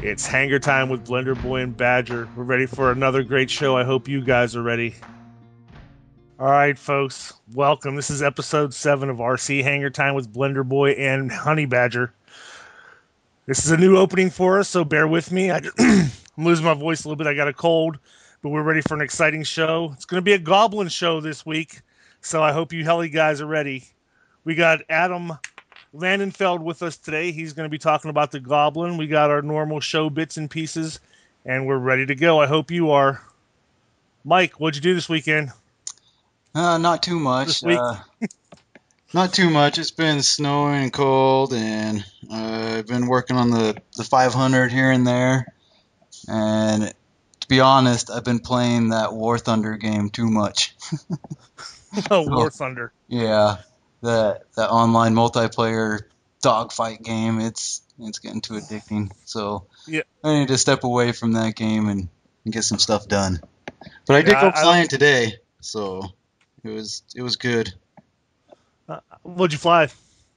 It's Hanger Time with Blender Boy and Badger. We're ready for another great show. I hope you guys are ready. All right, folks, welcome. This is episode 7 of RC Hanger Time with Blender Boy and Honey Badger. This is a new opening for us, so bear with me. I'm losing my voice a little bit. I got a cold, but we're ready for an exciting show. It's going to be a Goblin show this week, so I hope you Heli guys are ready. We got Adam Landenfeld with us today. He's going to be talking about the Goblin. We got our normal show bits and pieces, and we're ready to go. I hope you are. Mike, what'd you do this weekend? Not too much. This week? Not too much. It's been snowing and cold, and I've been working on the 500 here and there. And to be honest, I've been playing that War Thunder game too much. Oh, War Thunder. Yeah, that online multiplayer dogfight game. It's getting too addicting. So yeah. I need to step away from that game and get some stuff done. But I did go flying today, so it was good. What'd you fly?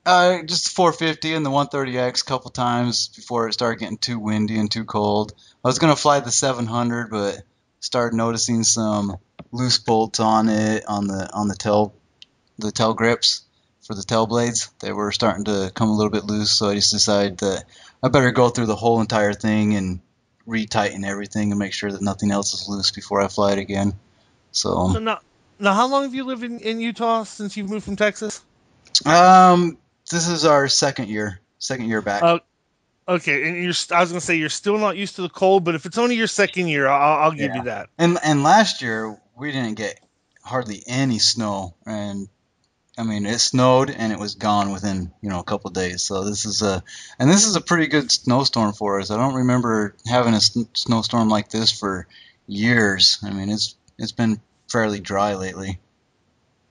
Just 450 and the 130X a couple times before it started getting too windy and too cold. I was gonna fly the 700, but started noticing some loose bolts on it on the tail grips for the tail blades. They were starting to come a little bit loose, so I just decided that I better go through the whole entire thing and retighten everything and make sure that nothing else is loose before I fly it again. So now how long have you lived in Utah since you've moved from Texas? This is our second year back. Okay, and I was gonna say you're still not used to the cold, but if it's only your second year, I'll give you that. And last year we didn't get hardly any snow, and I mean it snowed and it was gone within a couple of days. So this is a pretty good snowstorm for us. I don't remember having a snowstorm like this for years. I mean it's been fairly dry lately.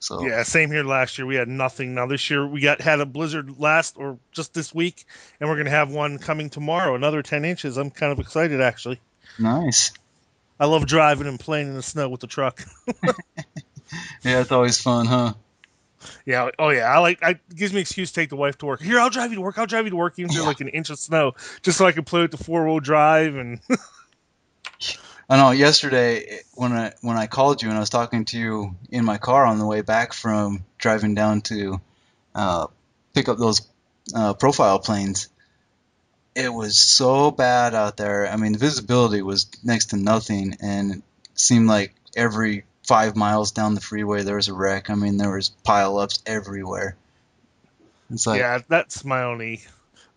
So. Yeah, same here last year. We had nothing. Now this year we had a blizzard just this week, and we're going to have one coming tomorrow, another 10 inches. I'm kind of excited, actually. Nice. I love driving and playing in the snow with the truck. Yeah, it's always fun, huh? Yeah. Oh, yeah. It gives me an excuse to take the wife to work. Here, I'll drive you to work. Even through like an inch of snow, just so I can play with the 4-wheel drive and. I know. Yesterday, when I called you and I was talking to you in my car on the way back from driving down to pick up those profile planes, it was so bad out there. I mean, the visibility was next to nothing, and it seemed like every 5 miles down the freeway there was a wreck. I mean, there was pile-ups everywhere. It's like, yeah, that's my only.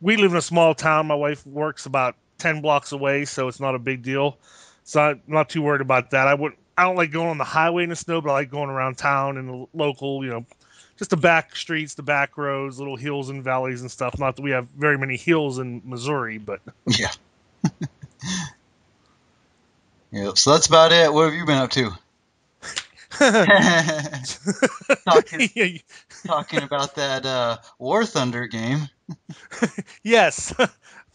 We live in a small town. My wife works about 10 blocks away, so it's not a big deal. So I'm not too worried about that. I don't like going on the highway in the snow, but I like going around town in the local, just the back streets, the back roads, little hills and valleys and stuff. Not that we have very many hills in Missouri, but yeah. Yep. So that's about it. What have you been up to? Talking about that War Thunder game. Yes.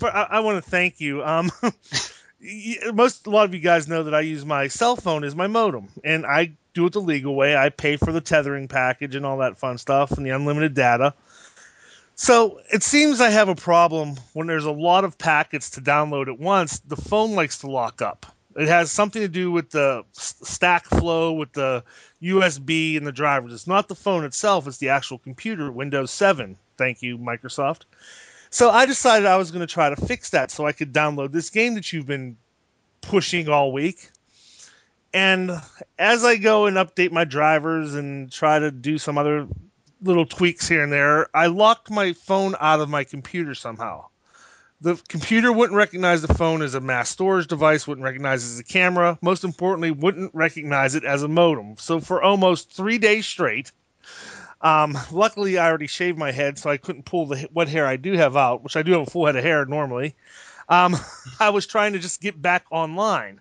I want to thank you. A lot of you guys know that I use my cell phone as my modem, and I do it the legal way. I pay for the tethering package and all that fun stuff and the unlimited data. So it seems I have a problem when there's a lot of packets to download at once. The phone likes to lock up. It has something to do with the stack flow with the USB and the drivers. It's not the phone itself. It's the actual computer, Windows 7. Thank you, Microsoft. So I decided I was going to try to fix that so I could download this game that you've been pushing all week. And as I go and update my drivers and try to do some other little tweaks here and there, I locked my phone out of my computer somehow. The computer wouldn't recognize the phone as a mass storage device, wouldn't recognize it as a camera, most importantly, wouldn't recognize it as a modem. So for almost 3 days straight, luckily I already shaved my head, so I couldn't pull what hair I do have out, which I do have a full head of hair normally. I was trying to just get back online.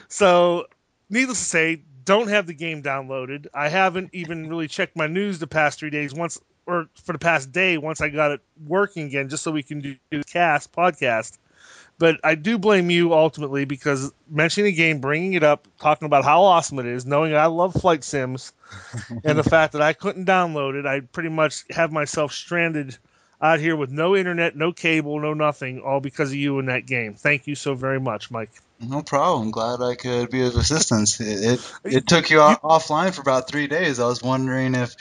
So, needless to say, don't have the game downloaded. I haven't even really checked my news the past 3 days for the past day once I got it working again, just so we can do the podcast. But I do blame you ultimately because mentioning the game, bringing it up, talking about how awesome it is, knowing I love flight sims, and the fact that I couldn't download it, I pretty much have myself stranded out here with no internet, no cable, no nothing, all because of you in that game. Thank you so very much, Mike. No problem. Glad I could be of assistance. It You, took you offline for about 3 days. I was wondering if,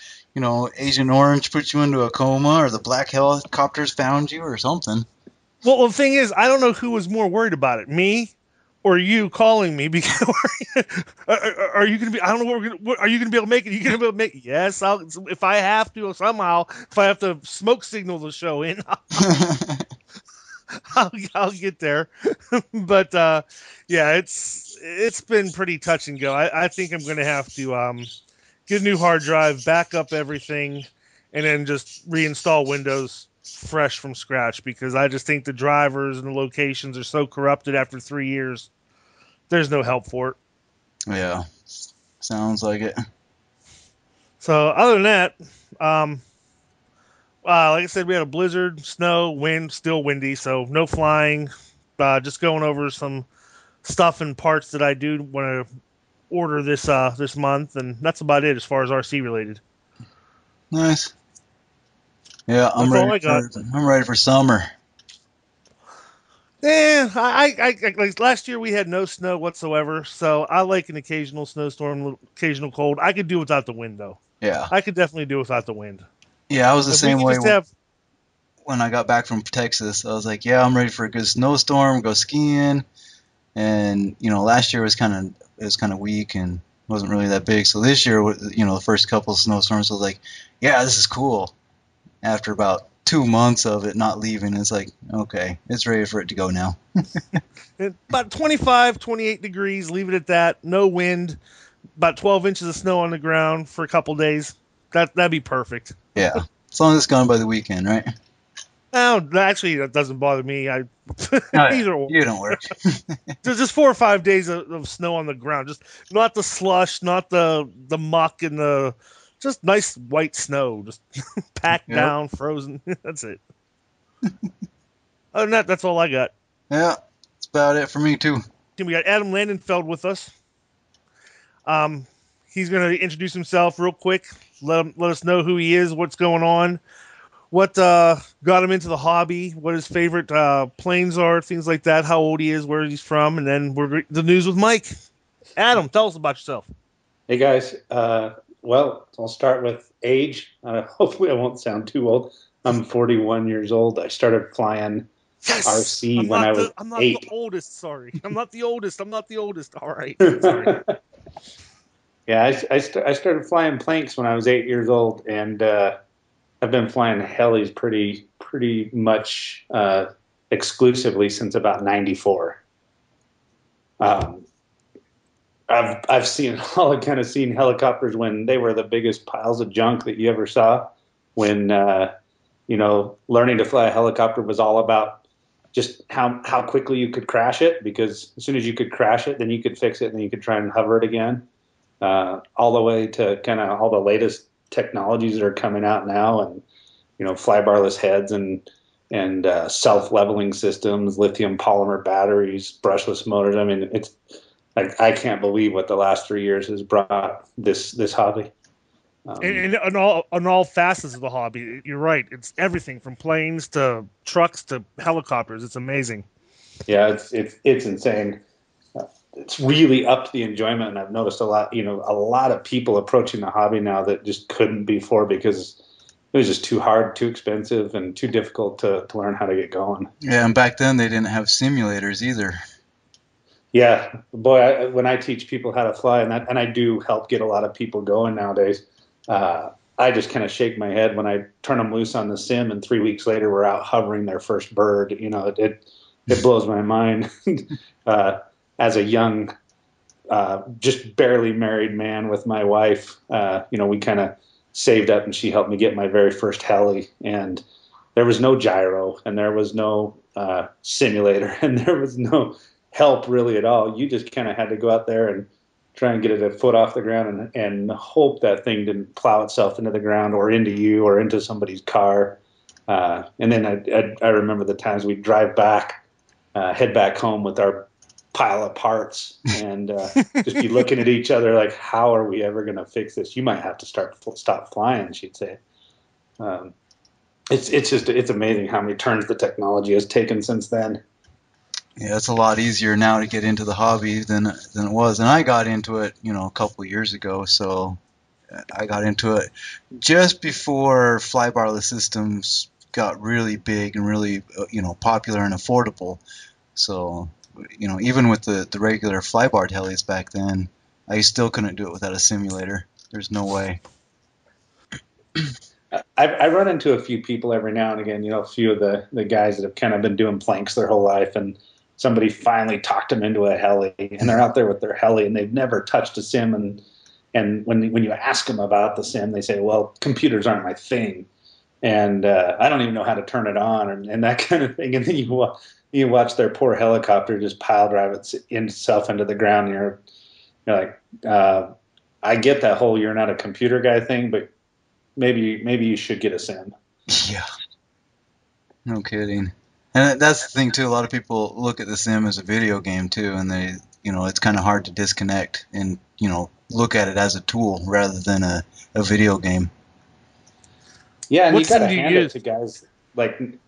Agent Orange put you into a coma or the black helicopters found you or something. well, the thing is, I don't know who was more worried about it, me or you calling me, because are you going to be? I don't know are you going to be able to make it? Are you going to be able to make it? Yes, if I have to somehow, if I have to smoke signal the show in, I'll get there. But yeah, it's been pretty touch and go. I think I'm going to have to get a new hard drive, back up everything, and then just reinstall Windows fresh from scratch, because I just think the drivers and the locations are so corrupted after 3 years. There's no help for it. Yeah, sounds like it. So other than that, like I said, we had a blizzard, snow, wind, still windy, so no flying. Just going over some stuff and parts that I do want to order this month, and that's about it as far as RC related. Nice. Yeah, I'm ready for summer. Yeah, I like last year we had no snow whatsoever, so I like an occasional snowstorm, occasional cold. I could do without the wind though. Yeah. I could definitely do without the wind. Yeah, I was the same way when I got back from Texas. I was like, yeah, I'm ready for a good snowstorm, go skiing. And, last year was kind of weak and wasn't really that big. So this year, the first couple of snowstorms was like, yeah, this is cool. After about 2 months of it not leaving, it's like, okay, it's ready for it to go now. About 25, 28 degrees, leave it at that. No wind, about 12 inches of snow on the ground for a couple days. That'd be perfect. Yeah, as long as it's gone by the weekend, right? No, actually, that doesn't bother me. Either or. You don't work. There's just 4 or 5 days of snow on the ground. Just not the slush, not the muck and the just nice white snow, just packed down, frozen. That's it. Other than that, that's all I got. Yeah, that's about it for me too. We got Adam Landenfeld with us. He's going to introduce himself real quick. Let us know who he is, what's going on, what got him into the hobby, what his favorite planes are, things like that, how old he is, where he's from, and then the news with Mike. Adam, tell us about yourself. Hey guys. Well, I'll start with age. Hopefully I won't sound too old. I'm 41 years old. I started flying RC when I was 8. I'm not the oldest, sorry. I'm not the oldest. All right. Sorry. Yeah, I started flying planks when I was 8 years old, and I've been flying Helis pretty much exclusively since about 94. I've seen helicopters when they were the biggest piles of junk that you ever saw. When learning to fly a helicopter was all about just how quickly you could crash it, because as soon as you could crash it, then you could fix it, and then you could try and hover it again. All the way to kind of all the latest technologies that are coming out now, and flybarless heads and self-leveling systems, lithium polymer batteries, brushless motors. I mean, it's I can't believe what the last 3 years has brought this hobby. And on all facets of the hobby, you're right. It's everything from planes to trucks to helicopters. It's amazing. Yeah, it's insane. It's really upped the enjoyment, and I've noticed a lot of people approaching the hobby now that just couldn't before, because it was just too hard, too expensive, and too difficult to learn how to get going. Yeah, and back then they didn't have simulators either. Yeah, boy, when I teach people how to fly, and I do help get a lot of people going nowadays, I just kind of shake my head when I turn them loose on the sim, and 3 weeks later we're out hovering their first bird. It blows my mind. As a young, just barely married man with my wife, we kind of saved up, and she helped me get my very first heli, and there was no gyro, and there was no simulator, and there was no help really at all. You just kind of had to go out there and try and get it a foot off the ground and hope that thing didn't plow itself into the ground or into you or into somebody's car. And then I remember the times we'd drive back, head back home with our pile of parts, and just be looking at each other like, how are we ever going to fix this? You might have to stop flying, she'd say. it's amazing how many turns the technology has taken since then. Yeah, it's a lot easier now to get into the hobby than it was, and I got into it, a couple of years ago. So I got into it just before flybarless systems got really big and really, popular and affordable. So, even with the regular flybar Helis back then, I still couldn't do it without a simulator. There's no way. I run into a few people every now and again, a few of the guys that have kind of been doing planks their whole life, and somebody finally talked them into a heli, and they're out there with their heli, and they've never touched a sim, and when you ask them about the sim, they say, well, computers aren't my thing, and I don't even know how to turn it on, and that kind of thing. And then you watch their poor helicopter just pile drive itself into the ground, and you're like, I get that whole you're not a computer guy thing, but maybe you should get a sim. Yeah. No kidding. And that's the thing too. A lot of people look at the sim as a video game too, and they, it's kind of hard to disconnect and look at it as a tool rather than a video game. Yeah, and you got to hand it to guys like you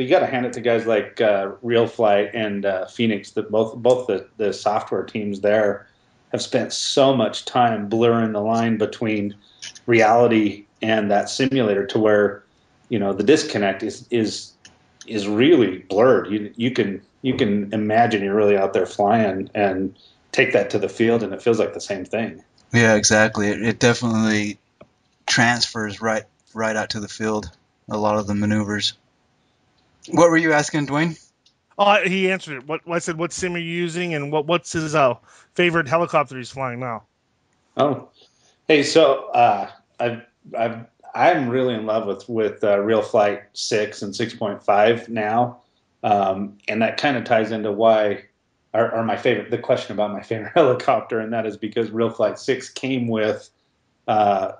got to hand it to guys like Real Flight and Phoenix. That both the software teams there have spent so much time blurring the line between reality and that simulator to where the disconnect is really blurred. You can imagine you're really out there flying and take that to the field, and it feels like the same thing. Yeah, exactly. It definitely transfers right out to the field. A lot of the maneuvers. What were you asking, Dwayne? Oh, he answered it. I said, what sim are you using, and what's his favorite helicopter he's flying now? Oh, hey, so I'm really in love with Real Flight 6 and 6.5 now, and that kind of ties into why, or the question about my favorite helicopter, and that is because Real Flight 6 came with the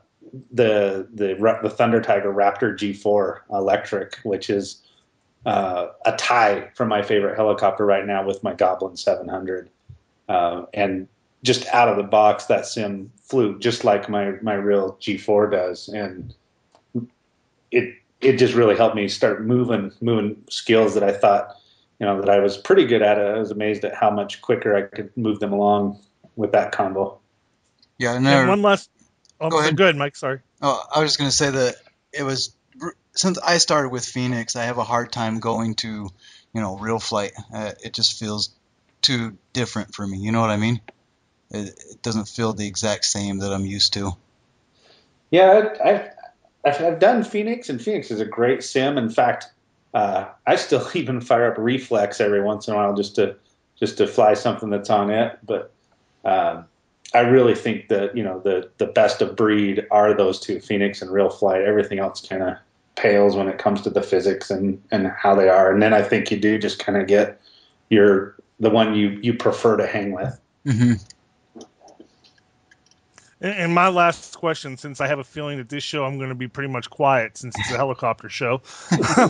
Thunder Tiger Raptor G4 electric, which is a tie for my favorite helicopter right now with my Goblin 700, and just out of the box, that sim flew just like my real G4 does, and it just really helped me start moving skills that I thought that I was pretty good at. I was amazed at how much quicker I could move them along with that combo. Yeah, and one last. Oh, go ahead. Good, Mike. Sorry. Oh, I was just going to say that it was since I started with Phoenix, I have a hard time going to Real Flight. It just feels too different for me. You know what I mean? It doesn't feel the exact same that I'm used to. Yeah, I've done Phoenix, and Phoenix is a great sim. In fact, I still even fire up Reflex every once in a while just to fly something that's on it. But I really think that the best of breed are those two, Phoenix and Real Flight. Everything else kind of pales when it comes to the physics and how they are. And then I think you do just kind of get the one you prefer to hang with. Mm-hmm. And my last question, since I have a feeling that this show I'm going to be pretty much quiet since it's a helicopter show.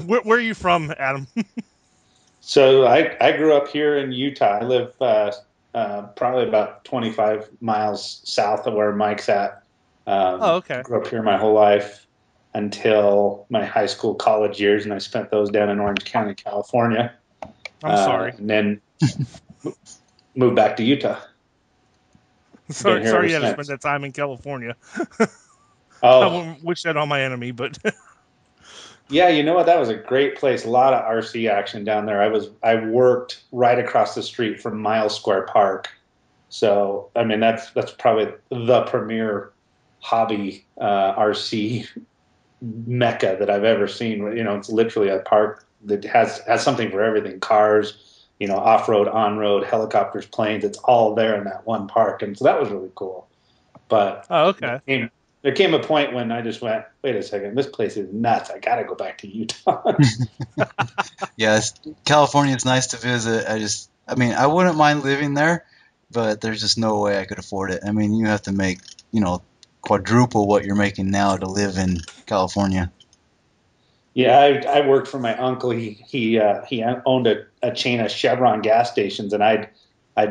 Where are you from, Adam? So I grew up here in Utah. I live probably about 25 miles south of where Mike's at. Okay. Grew up here my whole life until my high school, college years, and I spent those down in Orange County, California. I'm sorry. And then moved back to Utah. Sorry you had to spend that time in California. Oh. I wouldn't wish that on my enemy, but... Yeah, you know what? That was a great place. A lot of RC action down there. I worked right across the street from Miles Square Park. So, I mean, that's probably the premier hobby RC mecca that I've ever seen. It's literally a park that has something for everything. Cars, off-road, on-road, helicopters, planes. It's all there in that one park. And so that was really cool. But okay. There came a point when I just went, wait a second, this place is nuts. I got to go back to Utah. Yeah, California is nice to visit. I wouldn't mind living there, but there's just no way I could afford it. I mean, you have to make, quadruple what you're making now to live in California. Yeah, I worked for my uncle. He owned a chain of Chevron gas stations, and I'd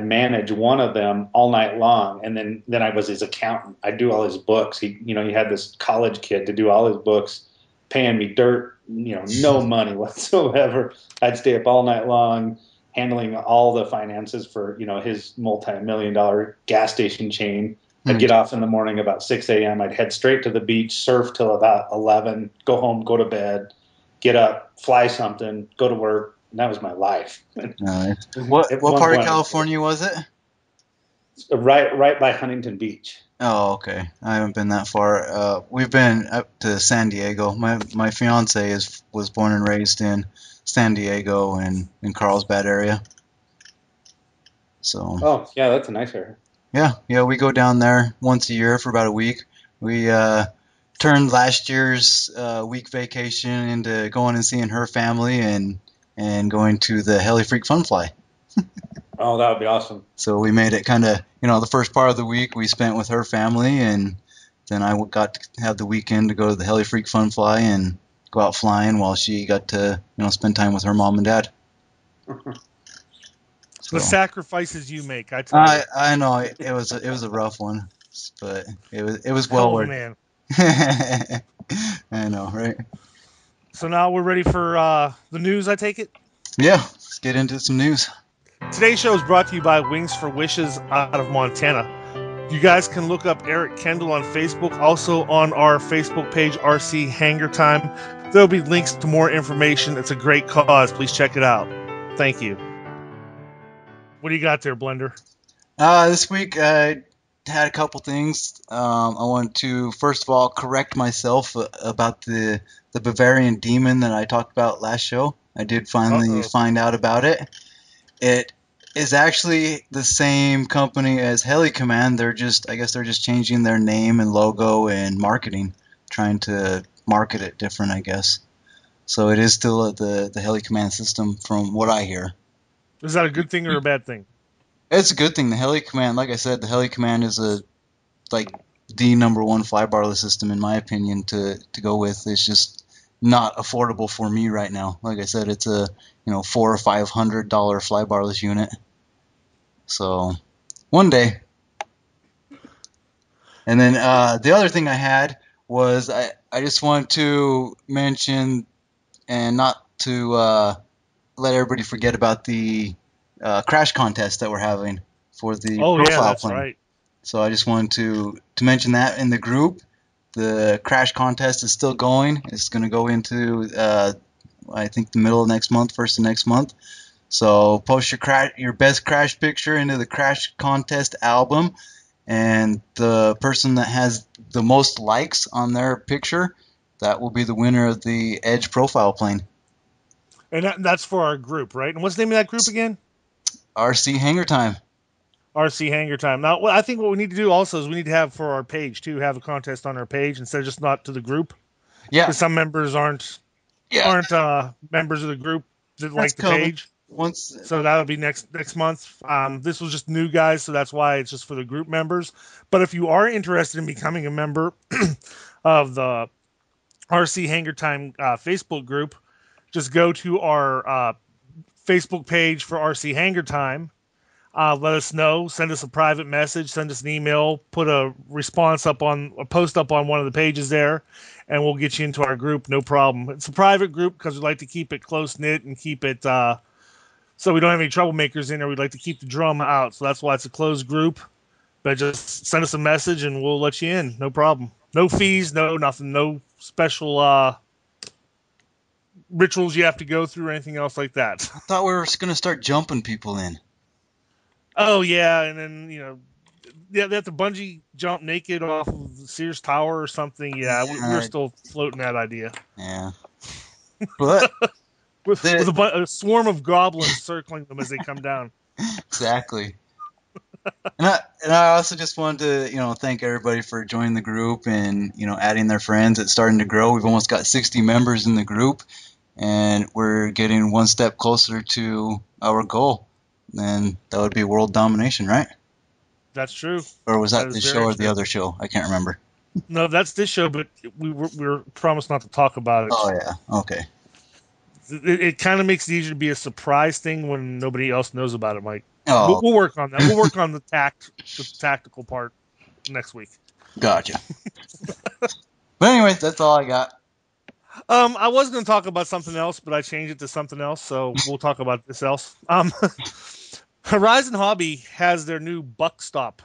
manage one of them all night long, and then I was his accountant. I'd do all his books. He had this college kid to do all his books, paying me dirt no money whatsoever. I'd stay up all night long handling all the finances for, his multi-million-dollar gas station chain. I'd get off in the morning about 6 a.m. I'd head straight to the beach, surf till about 11, go home, go to bed, get up, fly something, go to work. And that was my life. Nice. What part of California was it? Right by Huntington Beach. Oh, okay. I haven't been that far. We've been up to San Diego. My fiance was born and raised in San Diego and in Carlsbad area. So. Oh, yeah, that's a nice area. Yeah, we go down there once a year for about a week. We turned last year's week vacation into going and seeing her family and going to the Heli Freak Fun Fly. Oh, that would be awesome. So we made it kind of, the first part of the week we spent with her family, and then I got to have the weekend to go to the Heli Freak Fun Fly and go out flying while she got to, spend time with her mom and dad. The sacrifices you make, I tell you. I know it was a rough one, but it was well worth it. I know, right? So now we're ready for the news, I take it? Yeah, let's get into some news. Today's show is brought to you by Wings for Wishes out of Montana. You guys can look up Eric Kendall on Facebook, also on our Facebook page, RC Hangar Time. There'll be links to more information. It's a great cause. Please check it out. Thank you. What do you got there, Blender? This week I had a couple things. I want to, first of all, correct myself about the Bavarian Demon that I talked about last show. I did finally find out about it. It is actually the same company as Heli Command. I guess they're just changing their name and logo and marketing, trying to market it different, I guess. So it is still the Heli Command system from what I hear. Is that a good thing or a bad thing? It's a good thing. The Heli Command, like I said, the Heli Command is the number one flybarless system in my opinion to go with. It's just not affordable for me right now. Like I said, it's a $400 or $500 flybarless unit. So one day. And then the other thing I had was I just wanted to mention, and not to let everybody forget about the crash contest that we're having for the profile plane. Right. So I just wanted to mention that in the group. The crash contest is still going. It's going to go into I think the middle of next month, first of next month. So post your best crash picture into the crash contest album, and the person that has the most likes on their picture, that will be the winner of the Edge profile plane. And that's for our group, right? And what's the name of that group again? RC Hangar Time. RC Hangar Time. Now, I think what we need to do also is we need to have for our page too, have a contest on our page instead of just not to the group. Yeah. Because some members aren't members of the group that like the page. So that'll be next month. This was just new guys, so that's why it's just for the group members. But if you are interested in becoming a member of the RC Hangar Time Facebook group, just go to our Facebook page for RC Hangar Time. Let us know. Send us a private message. Send us an email. Put a post up on one of the pages there, and we'll get you into our group. No problem. It's a private group because we like to keep it close knit and keep it so we don't have any troublemakers in there. We'd like to keep the drama out, so that's why it's a closed group. But just send us a message and we'll let you in. No problem. No fees. No nothing. No special rituals you have to go through or anything else like that. I thought we were going to start jumping people in. Oh, yeah, and then, they have to bungee jump naked off of the Sears Tower or something. Yeah, we're still floating that idea. Yeah. But with a swarm of goblins circling them as they come down. Exactly. And I also just wanted to, thank everybody for joining the group and, adding their friends. It's starting to grow. We've almost got 60 members in the group, and we're getting one step closer to our goal. And that would be world domination, right? That's true. Or was that this show or the other show? I can't remember. No, that's this show, but we were promised not to talk about it. Oh, yeah. Okay. It kind of makes it easier to be a surprise thing when nobody else knows about it, Mike. Oh. We'll work on that. We'll work on the tactical part next week. Gotcha. But anyways, that's all I got. I was going to talk about something else, but I changed it to something else, so we'll talk about this else. Horizon Hobby has their new buck stop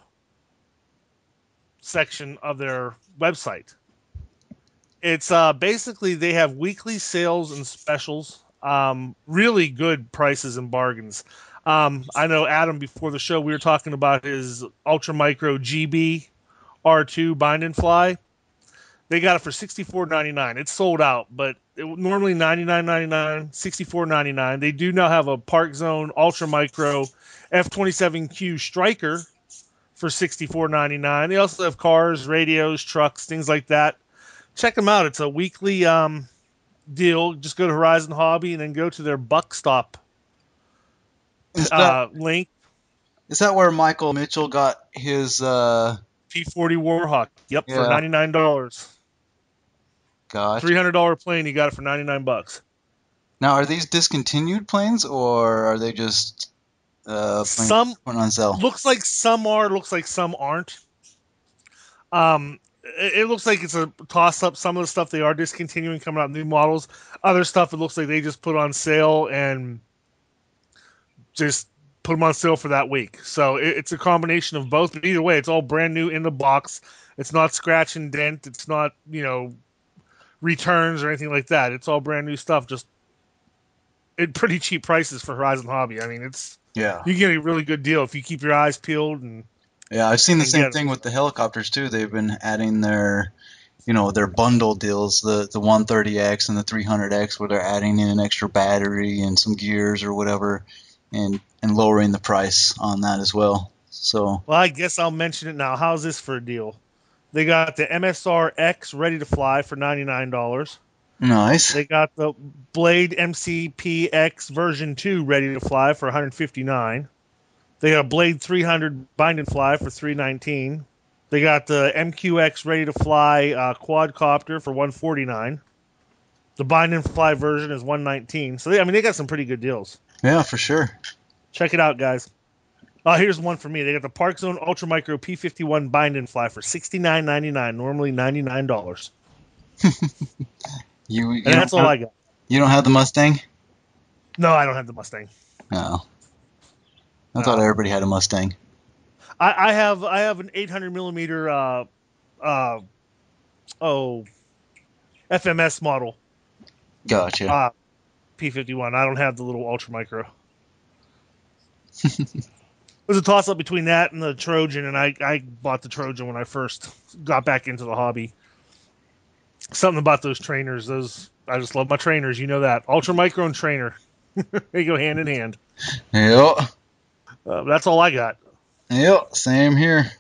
section of their website. It's basically they have weekly sales and specials, really good prices and bargains. I know Adam, before the show, we were talking about his Ultra Micro GB R2 bind and fly. They got it for $64.99. It's sold out, but normally $99.99, $64.99. They do now have a Park Zone Ultra Micro F27Q Striker for $64.99. They also have cars, radios, trucks, things like that. Check them out. It's a weekly deal. Just go to Horizon Hobby and then go to their Buck Stop link. Is that where Michael Mitchell got his P40 Warhawk? Yep, for $99. Gotcha. $300 plane. You got it for $99. Now, are these discontinued planes, or are they just some put on sale? Looks like some are. Looks like some aren't. It looks like it's a toss-up. Some of the stuff they are discontinuing, coming out new models. Other stuff, it looks like they just put on sale and just put them on sale for that week. So it's a combination of both. But either way, it's all brand new in the box. It's not scratch and dent. It's not, returns or anything like that. It's all brand new stuff. Just at pretty cheap prices for Horizon Hobby. I mean, you get a really good deal if you keep your eyes peeled. And yeah, I've seen the same thing with the helicopters too. They've been adding their bundle deals, the 130X and the 300X, where they're adding in an extra battery and some gears or whatever, and lowering the price on that as well. So, well, I guess I'll mention it now. How's this for a deal? They got the MSR X ready to fly for $99. Nice. They got the Blade MCP X version 2 ready to fly for $159. They got Blade 300 bind and fly for $319. They got the MQX ready to fly quadcopter for $149. The bind and fly version is $119. So they got some pretty good deals. Yeah, for sure. Check it out, guys. Here's one for me. They got the Park Zone Ultra Micro P51 bind and fly for $69.99. Normally $99. And that's all I got. You don't have the Mustang? No, I don't have the Mustang. No. I thought everybody had a Mustang. I have an 800 millimeter FMS model. Gotcha. P51. I don't have the little Ultra Micro. It was a toss up between that and the Trojan, and I bought the Trojan when I first got back into the hobby. Something about those trainers. I just love my trainers. You know that. Ultra Micro and trainer. They go hand in hand. Yep. That's all I got. Yep. Same here.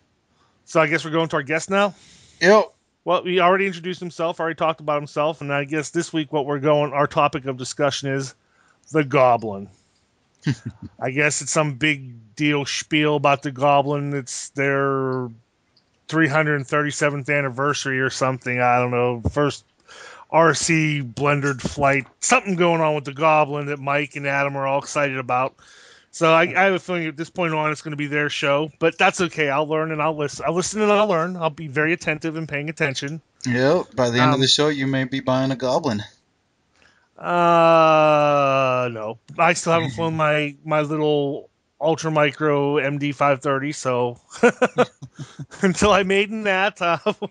So I guess we're going to our guest now? Yep. Well, he already introduced himself, already talked about himself, and I guess this week our topic of discussion is the Goblin. I guess it's some big deal spiel about the Goblin. It's their 337th anniversary or something. I don't know. First RC blendered flight. Something going on with the Goblin that Mike and Adam are all excited about. So I have a feeling at this point on it's going to be their show. But that's okay. I'll learn and I'll listen. I'll listen and I'll learn. I'll be very attentive and paying attention. Yep. By the end of the show, you may be buying a Goblin. No. I still haven't flown my little Ultra Micro MD 530, so until I maiden that,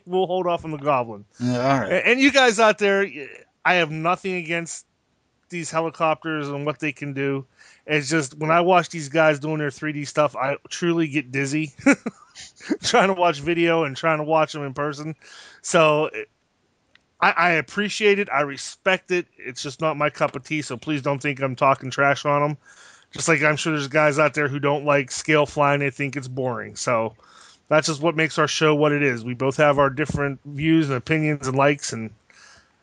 we'll hold off on the Goblin. Yeah, all right. And you guys out there, I have nothing against these helicopters and what they can do. It's just when I watch these guys doing their 3D stuff, I truly get dizzy trying to watch video and trying to watch them in person. So I appreciate it. I respect it. It's just not my cup of tea, so please don't think I'm talking trash on them. Just like I'm sure there's guys out there who don't like scale flying. They think it's boring. So that's just what makes our show what it is. We both have our different views and opinions and likes, and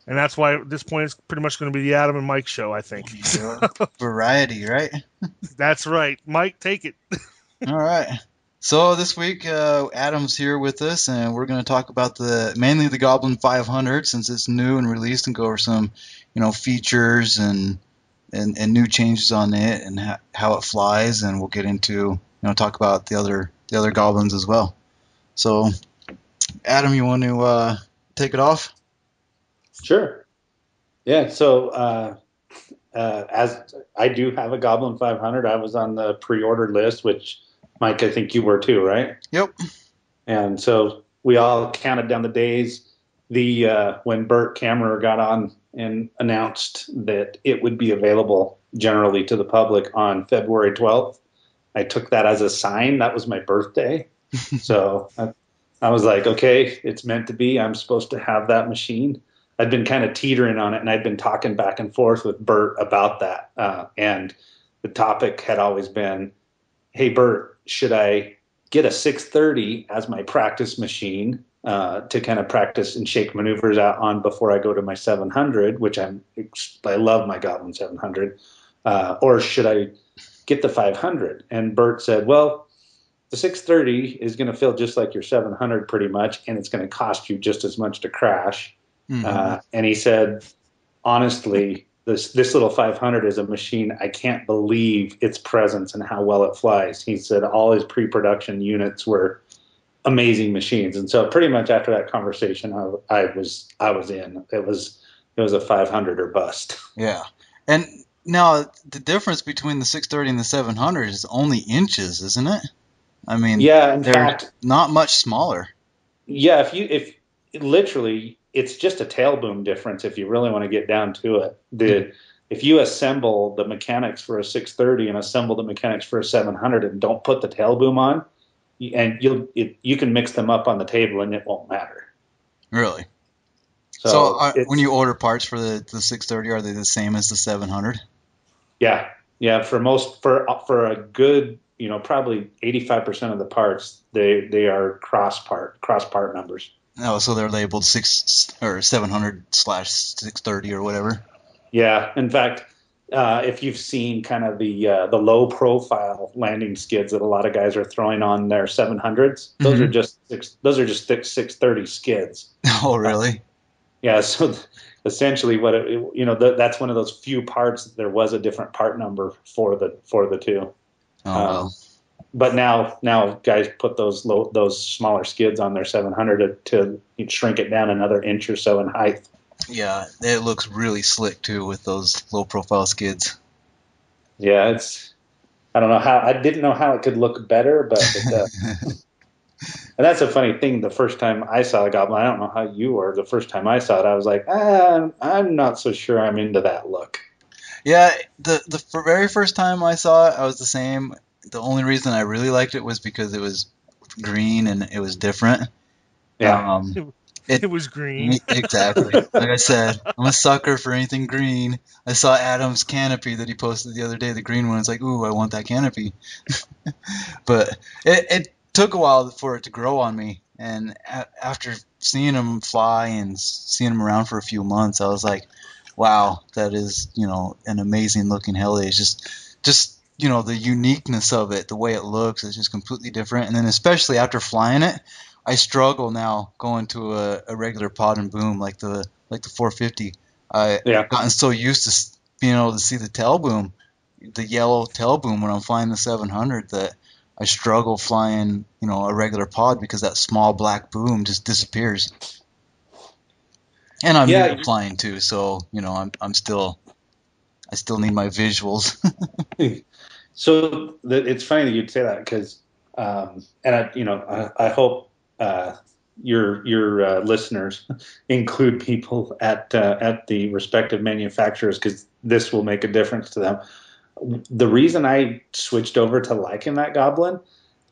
that's why at this point it's pretty much going to be the Adam and Mike show, I think. Variety, right? That's right. Mike, take it. All right. So this week, Adam's here with us, and we're going to talk about mainly the Goblin 500 since it's new and released, and go over some, features and new changes on it and how it flies, and we'll get into talk about the other Goblins as well. So, Adam, you want to take it off? Sure. Yeah. So as I do have a Goblin 500, I was on the pre-order list, which Mike, I think you were too, right? Yep. And so we all counted down the days. When Bert Kammerer got on and announced that it would be available generally to the public on February 12th, I took that as a sign. That was my birthday. So I was like, okay, it's meant to be. I'm supposed to have that machine. I'd been kind of teetering on it, and I'd been talking back and forth with Bert about that. And the topic had always been, hey, Bert, should I get a 630 as my practice machine to kind of practice and shake maneuvers out on before I go to my 700, which I love my Goblin 700, or should I get the 500? And Bert said, well, the 630 is going to feel just like your 700 pretty much, and it's going to cost you just as much to crash. Mm-hmm. And he said, honestly, this little 500 is a machine. I can't believe its presence and how well it flies. He said all his pre-production units were amazing machines. And so pretty much after that conversation, I was in. It was a 500 or bust. Yeah. And now the difference between the 630 and the 700 is only inches, isn't it? I mean, yeah, in they're fact, not much smaller. Yeah, if literally it's just a tail boom difference if you really want to get down to it. If you assemble the mechanics for a 630 and assemble the mechanics for a 700 and don't put the tail boom on, and you can mix them up on the table and it won't matter. Really? So when you order parts for the 630, are they the same as the 700? Yeah. For a good, probably 85% of the parts, they are cross part numbers. Oh, so they're labeled 700/630 or whatever. Yeah. In fact, if you've seen kind of the low profile landing skids that a lot of guys are throwing on their 700s, those are just thick 630 skids. Oh, really? Yeah. So essentially, that's one of those few parts that there was a different part number for the two. Oh, wow. But now guys put those smaller skids on their 700 to shrink it down another inch or so in height. Yeah, it looks really slick too with those low profile skids. Yeah, I didn't know how it could look better, but it does. And that's a funny thing. The first time I saw the Goblin, I don't know how you were. The first time I saw it, I was like, I'm not so sure I'm into that look. Yeah, the very first time I saw it, I was the same. The only reason I really liked it was because it was green and it was different. Yeah. It was green. Exactly. Like I said, I'm a sucker for anything green. I saw Adam's canopy that he posted the other day, the green one. It's like, ooh, I want that canopy. But it took a while for it to grow on me. And after seeing him fly and seeing him around for a few months, I was like, wow, that is, an amazing looking heli. It's just the uniqueness of it, the way it looks is just completely different. And then especially after flying it, I struggle now going to a regular pod and boom like the 450. I've gotten so used to being able to see the tail boom, the yellow tail boom when I'm flying the 700 that I struggle flying, a regular pod because that small black boom just disappears. And I'm new to flying too, so I still need my visuals. So it's funny that you'd say that because, I hope your listeners include people at the respective manufacturers because this will make a difference to them. The reason I switched over to liking that Goblin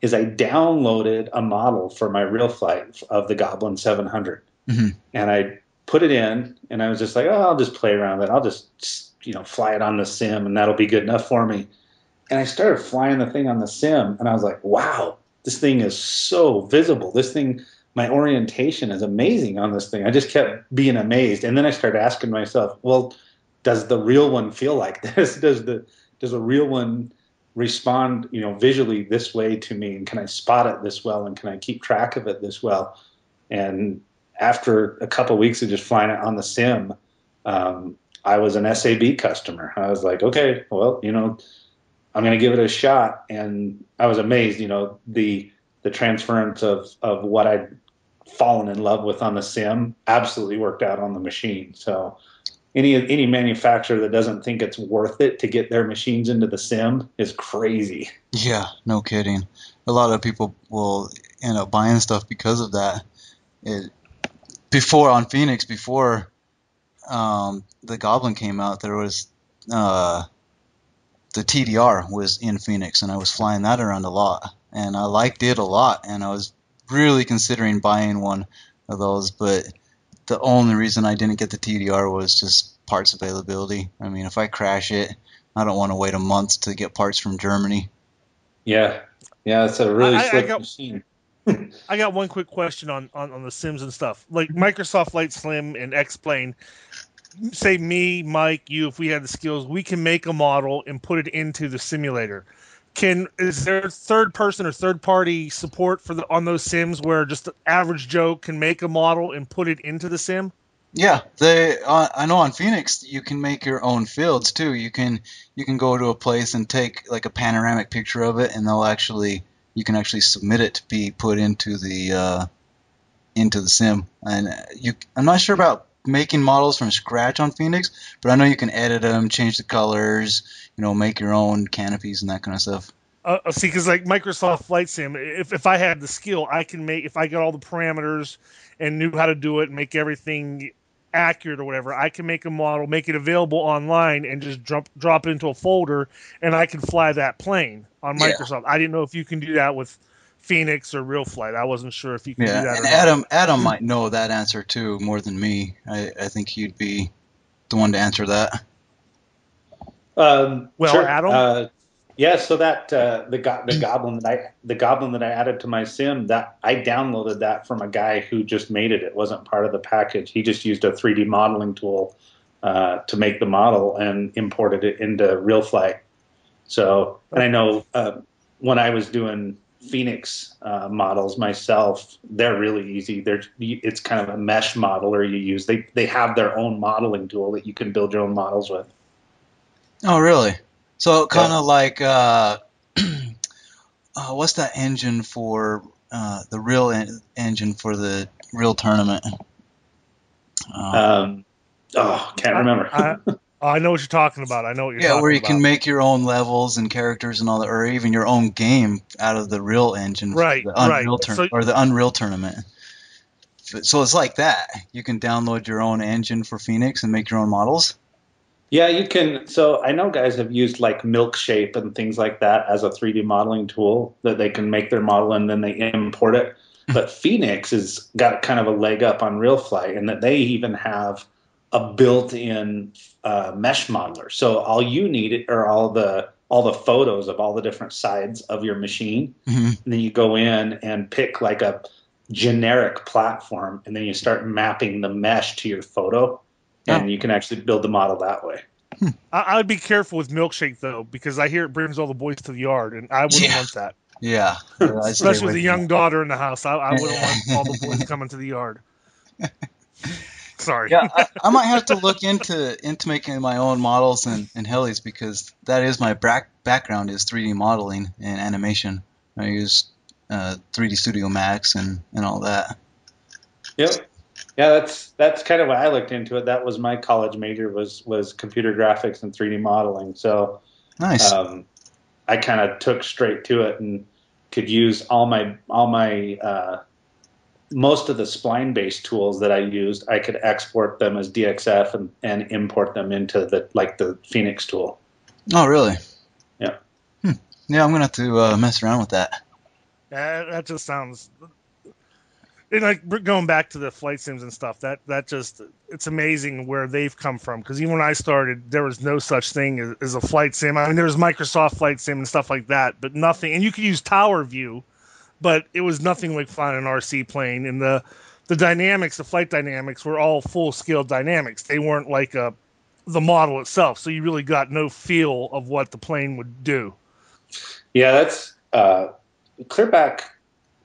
is I downloaded a model for my real flight of the Goblin 700, and I put it in, and I was just like, oh, I'll just play around with it. I'll just fly it on the sim, and that'll be good enough for me. And I started flying the thing on the sim, and I was like, wow, this thing is so visible. This thing, my orientation is amazing on this thing. I just kept being amazed. And then I started asking myself, well, does the real one feel like this? Does a real one respond, visually this way to me? And can I spot it this well? And can I keep track of it this well? And after a couple of weeks of just flying it on the sim, I was an SAB customer. I was like, okay, well, I'm going to give it a shot. And I was amazed, the transference of what I'd fallen in love with on the sim absolutely worked out on the machine. So any manufacturer that doesn't think it's worth it to get their machines into the sim is crazy. Yeah, no kidding. A lot of people will end up buying stuff because of that. Before on Phoenix, before the Goblin came out, there was the TDR was in Phoenix, and I was flying that around a lot, and I liked it a lot, and I was really considering buying one of those, but the only reason I didn't get the TDR was just parts availability. I mean, if I crash it, I don't want to wait a month to get parts from Germany. Yeah, it's a really slick machine. I got one quick question on the Sims and stuff. Like Microsoft Flight Sim and X-Plane, say me, Mike, you, if we had the skills, we can make a model and put it into the simulator. Is there third person or third party support on those sims where just the average Joe can make a model and put it into the sim? Yeah, I know on Phoenix you can make your own fields too. You can go to a place and take like a panoramic picture of it, and you can actually submit it to be put into the sim. And I'm not sure about making models from scratch on Phoenix, but I know you can edit them, change the colors, make your own canopies and that kind of stuff. See, because like Microsoft Flight Sim, if I had the skill, I can make, if I got all the parameters and knew how to do it, make everything accurate or whatever, I can make a model, make it available online, and just drop it into a folder, and I can fly that plane on Microsoft. I didn't know if you can do that with Phoenix or Real Flight. I wasn't sure if you can do that. And Adam might know that answer too more than me. I think he'd be the one to answer that. Sure. Adam. Yeah, so that the goblin that I added to my sim, that I downloaded that from a guy who just made it. It wasn't part of the package. He just used a 3D modeling tool to make the model and imported it into Real Flight. So, and I know when I was doing Phoenix models myself, they're really easy. It's kind of a mesh modeler you use. They have their own modeling tool that you can build your own models with. Oh, really? So kind of like what's that engine for the real engine for the real tournament? Can't remember. I know what you're talking about. I know what you're talking about. Yeah, where you can make your own levels and characters and all that, or even your own game out of the real engine, right? The Unreal or the Unreal tournament. So it's like that. You can download your own engine for Phoenix and make your own models. Yeah, you can. So I know guys have used like Milkshape and things like that as a 3D modeling tool that they can make their model and then they import it. But Phoenix has got kind of a leg up on Real Flight in that they even have a built-in mesh modeler. So all you need are all the photos of all the different sides of your machine. And then you go in and pick like a generic platform, and then you start mapping the mesh to your photo. And you can actually build the model that way. I would be careful with Milkshake, though, because I hear it brings all the boys to the yard, and I wouldn't want that. Yeah. Especially with a young daughter in the house. I wouldn't want all the boys coming to the yard. Sorry. Yeah, I might have to look into making my own models and Helis, because that is my background is 3D modeling and animation. I use 3D Studio Max and all that. Yep. Yeah, that's kind of why I looked into it. That was my college major was computer graphics and 3D modeling. So nice. I kind of took straight to it and could use all my most of the spline based tools that I used. I could export them as DXF and import them into the Phoenix tool. Oh, really? Yeah. Yeah, I'm gonna have to mess around with that. That just sounds. And like going back to the flight sims and stuff, that just, it's amazing where they've come from. Because even when I started, there was no such thing as a flight sim. I mean, there was Microsoft Flight Sim and stuff like that, but nothing. And you could use Tower View, but it was nothing like flying an RC plane. And the dynamics, the flight dynamics, were all full scale dynamics. They weren't like the model itself. So you really got no feel of what the plane would do. Yeah, that's clear back.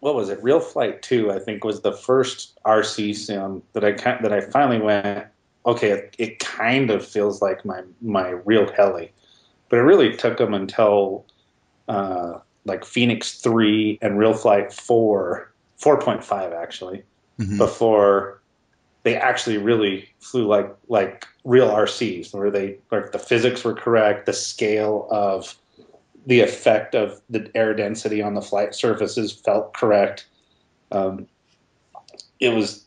What was it? Real Flight 2, I think, was the first RC sim that I finally went, okay, it kind of feels like my real heli. But it really took them until like Phoenix 3 and Real Flight 4, 4.5 actually, before they actually really flew like real RCs, where the physics were correct, the scale of the effect of the air density on the flight surfaces felt correct. It was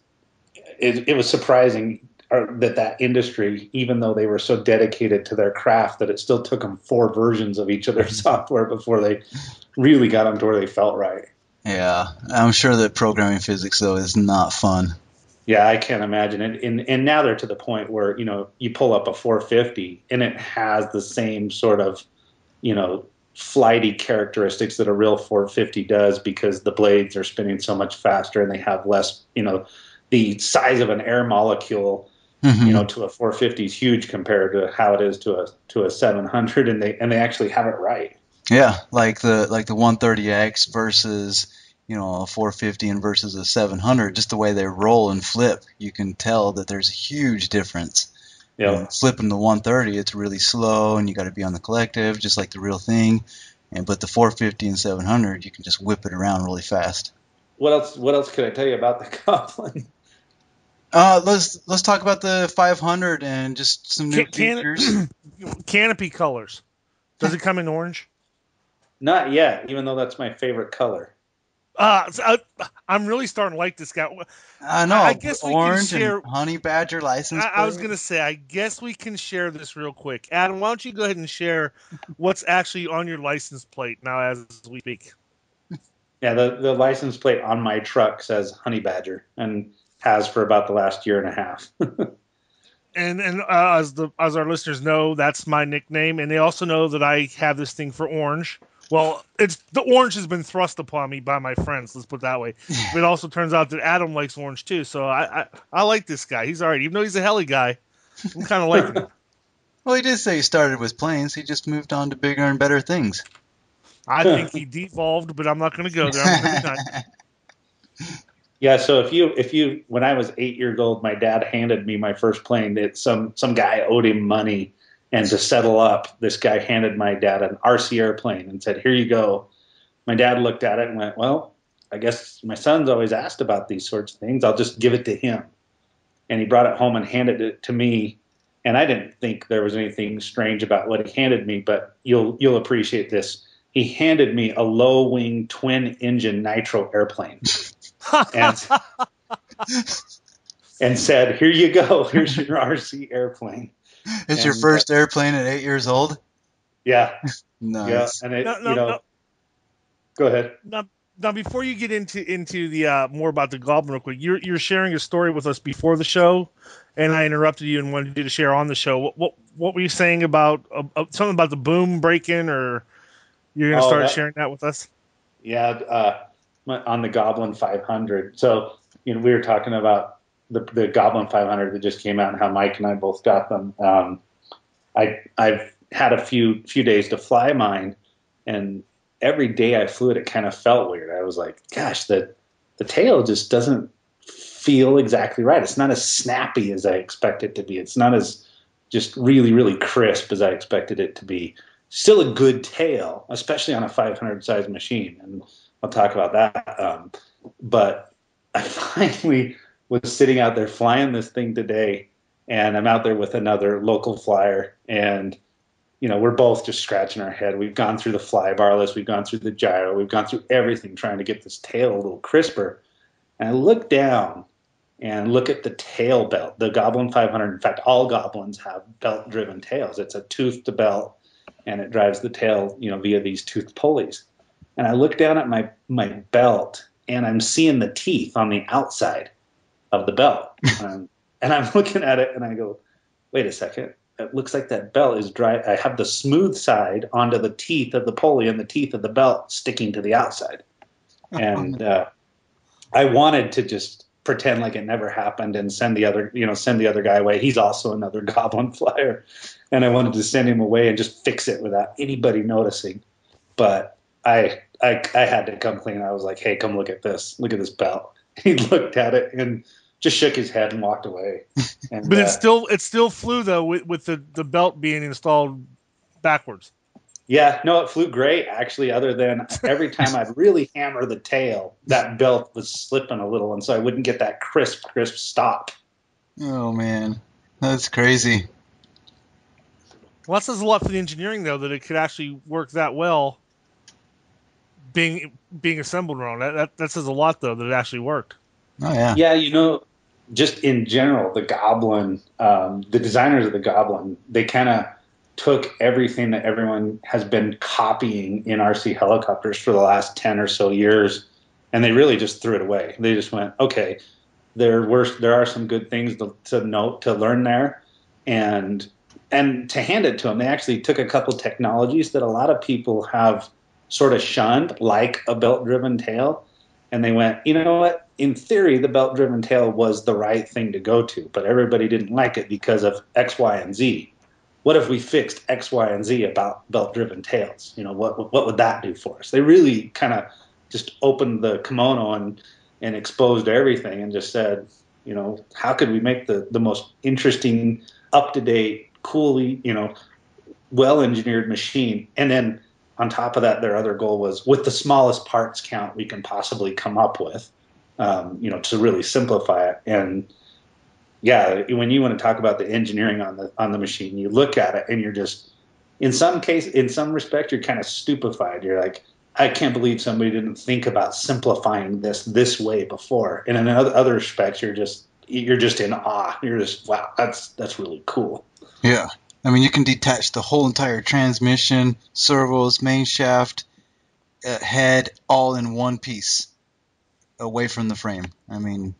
surprising that industry, even though they were so dedicated to their craft, that it still took them 4 versions of each of their software before they really got them to where they felt right. Yeah, I'm sure that programming physics, though, is not fun. Yeah, I can't imagine it. And now they're to the point where, you pull up a 450 and it has the same sort of, flighty characteristics that a real 450 does, because the blades are spinning so much faster and they have less, the size of an air molecule, to a 450 is huge compared to how it is to a 700, and they actually have it right. Yeah, like the 130X versus a 450 and versus a 700, just the way they roll and flip, you can tell that there's a huge difference. Yeah. Flipping the 130, it's really slow, and you got to be on the collective, just like the real thing. But the 450 and 700, you can just whip it around really fast. What else could I tell you about the Goblin? Let's talk about the 500 and just some new features. Canopy colors. Does it come in orange? Not yet, even though that's my favorite color. I'm really starting to like this guy. I know. I guess we orange can share. And honey badger license plate. I was going to say, I guess we can share this real quick. Adam, why don't you go ahead and share what's actually on your license plate now as we speak? Yeah, the license plate on my truck says honey badger, and has for about the last year and a half. And as our listeners know, that's my nickname, and they also know that I have this thing for orange. Well, the orange has been thrust upon me by my friends. Let's put it that way. But it also turns out that Adam likes orange too. So I like this guy. He's all right, even though he's a heli guy. I'm kind of liking him. Well, he did say he started with planes. He just moved on to bigger and better things. I think he devolved, but I'm not going to go there. I'm going to be nice. Yeah, so if you when I was 8 years old, my dad handed me my first plane. Some guy owed him money, and to settle up, this guy handed my dad an RC airplane and said, "Here you go." My dad looked at it and went, "Well, I guess my son's always asked about these sorts of things. I'll just give it to him." And he brought it home and handed it to me. And I didn't think there was anything strange about what he handed me, but you'll appreciate this. He handed me a low-wing twin-engine nitro airplane. and said, "Here you go. Here's your RC airplane." It's your first airplane at 8 years old? Yeah. Nice. Yeah. And go ahead. Now, before you get into the more about the Goblin real quick, you're sharing a story with us before the show, and I interrupted you and wanted you to share on the show. What were you saying about something about the boom break-in, or you're going to start sharing that with us? Yeah, on the Goblin 500. So, we were talking about the Goblin 500 that just came out and how Mike and I both got them. I've had a few days to fly mine, and every day I flew it kind of felt weird. I was like, gosh, the tail just doesn't feel exactly right. It's not as snappy as I expect it to be. It's not as just really, really crisp as I expected it to be. Still a good tail, especially on a 500 size machine, and I'll talk about that. But I finally was sitting out there flying this thing today, and I'm out there with another local flyer, and we're both just scratching our head. We've gone through the fly bar list, we've gone through the gyro, we've gone through everything trying to get this tail a little crisper. And I look down and look at the tail belt. The Goblin 500, in fact, all Goblins have belt-driven tails. It's a toothed belt, and it drives the tail, via these toothed pulleys. And I look down at my belt, and I'm seeing the teeth on the outside of the belt. And I'm looking at it, and I go, wait a second. It looks like that belt is dry. I have the smooth side onto the teeth of the pulley and the teeth of the belt sticking to the outside. And I wanted to just pretend like it never happened and send the other guy away. He's also another Goblin flyer. And I wanted to send him away and just fix it without anybody noticing. But I had to come clean. I was like, hey, come look at this. Look at this belt. He looked at it and just shook his head and walked away. And, but it still flew though with the belt being installed backwards. Yeah, no, it flew great actually. Other than every time I'd really hammer the tail, that belt was slipping a little, and so I wouldn't get that crisp stop. Oh man, that's crazy. Well, that says a lot for the engineering, though, that it could actually work that well being assembled wrong. That says a lot, though, that it actually worked. Oh yeah. Yeah, just in general, the Goblin, the designers of the Goblin, they kind of took everything that everyone has been copying in RC helicopters for the last 10 or so years, and they really just threw it away. They just went, okay, there are some good things to note, to learn there, and to hand it to them. They actually took a couple technologies that a lot of people have sort of shunned, like a belt-driven tail, and they went, you know what? In theory, the belt-driven tail was the right thing to go to, but everybody didn't like it because of X, Y, and Z. What if we fixed X, Y, and Z about belt-driven tails? What would that do for us? They really kind of just opened the kimono and exposed everything and just said, how could we make the most interesting, up-to-date, coolly, well-engineered machine? And then on top of that, their other goal was with the smallest parts count we can possibly come up with, to really simplify it. And yeah, when you want to talk about the engineering on the machine, you look at it and you're just, in some respect, you're kind of stupefied. You're like, I can't believe somebody didn't think about simplifying this way before. And in other respects, you're just in awe. You're just, wow, that's really cool. Yeah. I mean, you can detach the whole entire transmission, servos, main shaft, head, all in one piece away from the frame. I mean,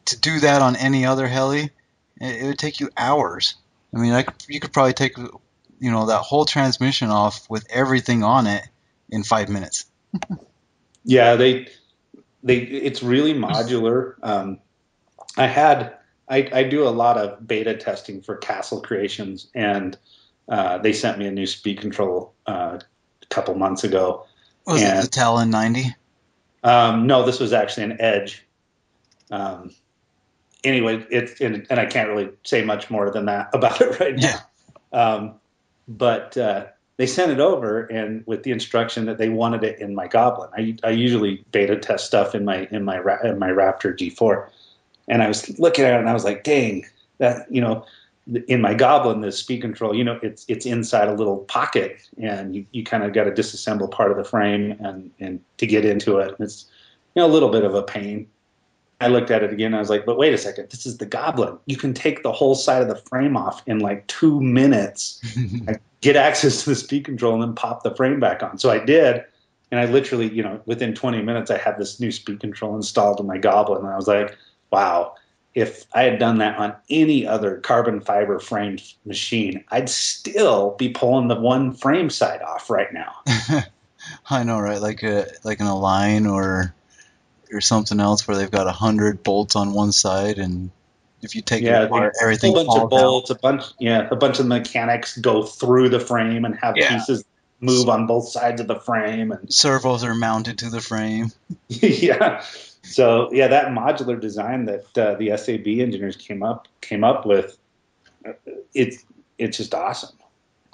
to do that on any other heli, it would take you hours. I mean, you could probably take, that whole transmission off with everything on it in 5 minutes. Yeah, it's really modular. I do a lot of beta testing for Castle Creations, and they sent me a new speed control a couple months ago. Was it the Talon 90? No, this was actually an Edge. Anyway, and I can't really say much more than that about it right now. Yeah. But they sent it over, and with the instruction that they wanted it in my Goblin. I usually beta test stuff in my Raptor G4, and I was looking at it and I was like, dang, that in my Goblin, the speed control, it's inside a little pocket, and you kind of got to disassemble part of the frame and to get into it. It's a little bit of a pain. I looked at it again and I was like, but wait a second, this is the Goblin. You can take the whole side of the frame off in like 2 minutes, get access to the speed control, and then pop the frame back on. So I did, and I literally, within 20 minutes, I had this new speed control installed in my Goblin, and I was like, wow, if I had done that on any other carbon fiber framed machine, I'd still be pulling the one frame side off right now. I know, right? Like an Align or something else where they've got 100 bolts on one side, and if you take it apart, everything falls out. A bunch of bolts, a bunch of mechanics go through the frame and have pieces move on both sides of the frame, and servos are mounted to the frame. Yeah. So yeah, that modular design that the SAB engineers came up with, it's just awesome.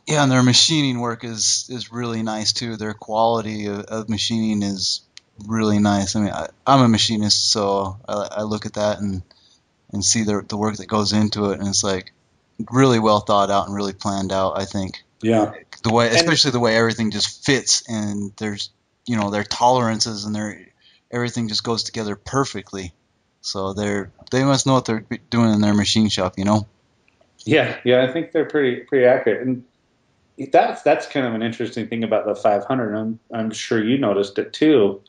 Yeah, and their machining work is really nice too. Their quality of machining is really nice. I mean, I'm a machinist, so I look at that and see the work that goes into it, and it's like really well thought out and really planned out, I think. Yeah. Especially the way everything just fits, and there's their tolerances and everything just goes together perfectly. So they must know what they're doing in their machine shop, Yeah, I think they're pretty accurate, and that's kind of an interesting thing about the 500. I'm sure you noticed it too.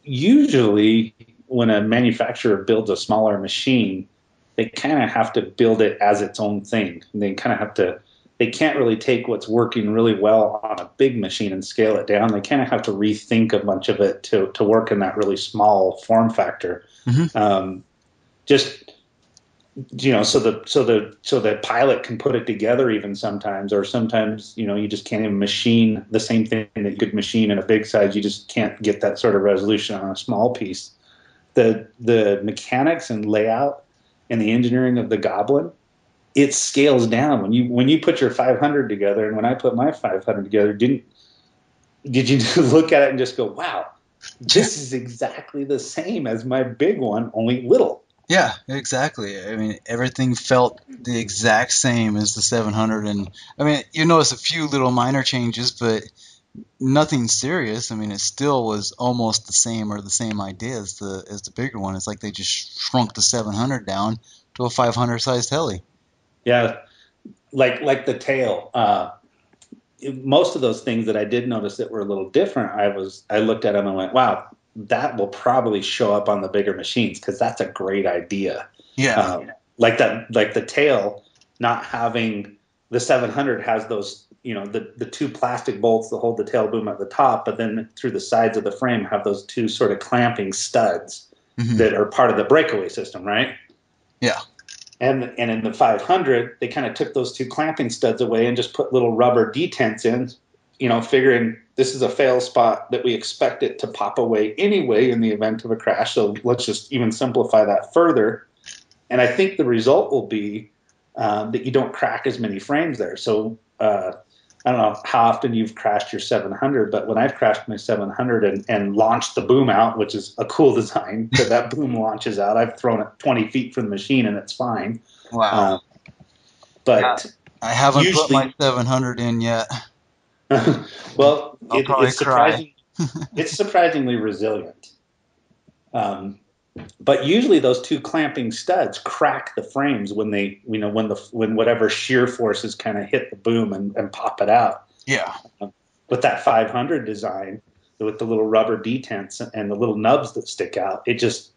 Usually, when a manufacturer builds a smaller machine, they kind of have to build it as its own thing. They kind of have to. They can't really take what's working really well on a big machine and scale it down. They kind of have to rethink a bunch of it to work in that really small form factor. Mm-hmm. So the pilot can put it together even sometimes, or sometimes you just can't even machine the same thing that you could machine in a big size. You just can't get that sort of resolution on a small piece. The mechanics and layout and the engineering of the Goblin, it scales down when you put your 500 together, and when I put my 500 together, did you look at it and just go, wow, this is exactly the same as my big one, only little? Yeah, exactly. I mean, everything felt the exact same as the 700, and I mean, you notice a few little minor changes, but nothing serious. I mean, it still was almost the same or the same idea as the bigger one. It's like they just shrunk the 700 down to a 500 sized heli. Yeah, like the tail. Most of those things that I did notice that were a little different, I looked at them and went, wow, that will probably show up on the bigger machines because that's a great idea. Yeah. Like the tail not having the 700 has those, the two plastic bolts that hold the tail boom at the top, but then through the sides of the frame have those two sort of clamping studs that are part of the breakaway system, right? Yeah. And in the 500, they kind of took those two clamping studs away and just put little rubber detents in, figuring this is a fail spot that we expect it to pop away anyway in the event of a crash. So let's just even simplify that further. And I think the result will be that you don't crack as many frames there. So I don't know how often you've crashed your 700, but when I've crashed my 700 and launched the boom out, which is a cool design, that boom launches out, I've thrown it 20 feet from the machine and it's fine. Wow. But I haven't put usually, my 700 in yet. well, I'll probably cry. It's surprisingly resilient. But usually those two clamping studs crack the frames when they, when whatever shear forces kind of hit the boom and pop it out. Yeah. With that 500 design, with the little rubber detents and the little nubs that stick out, it just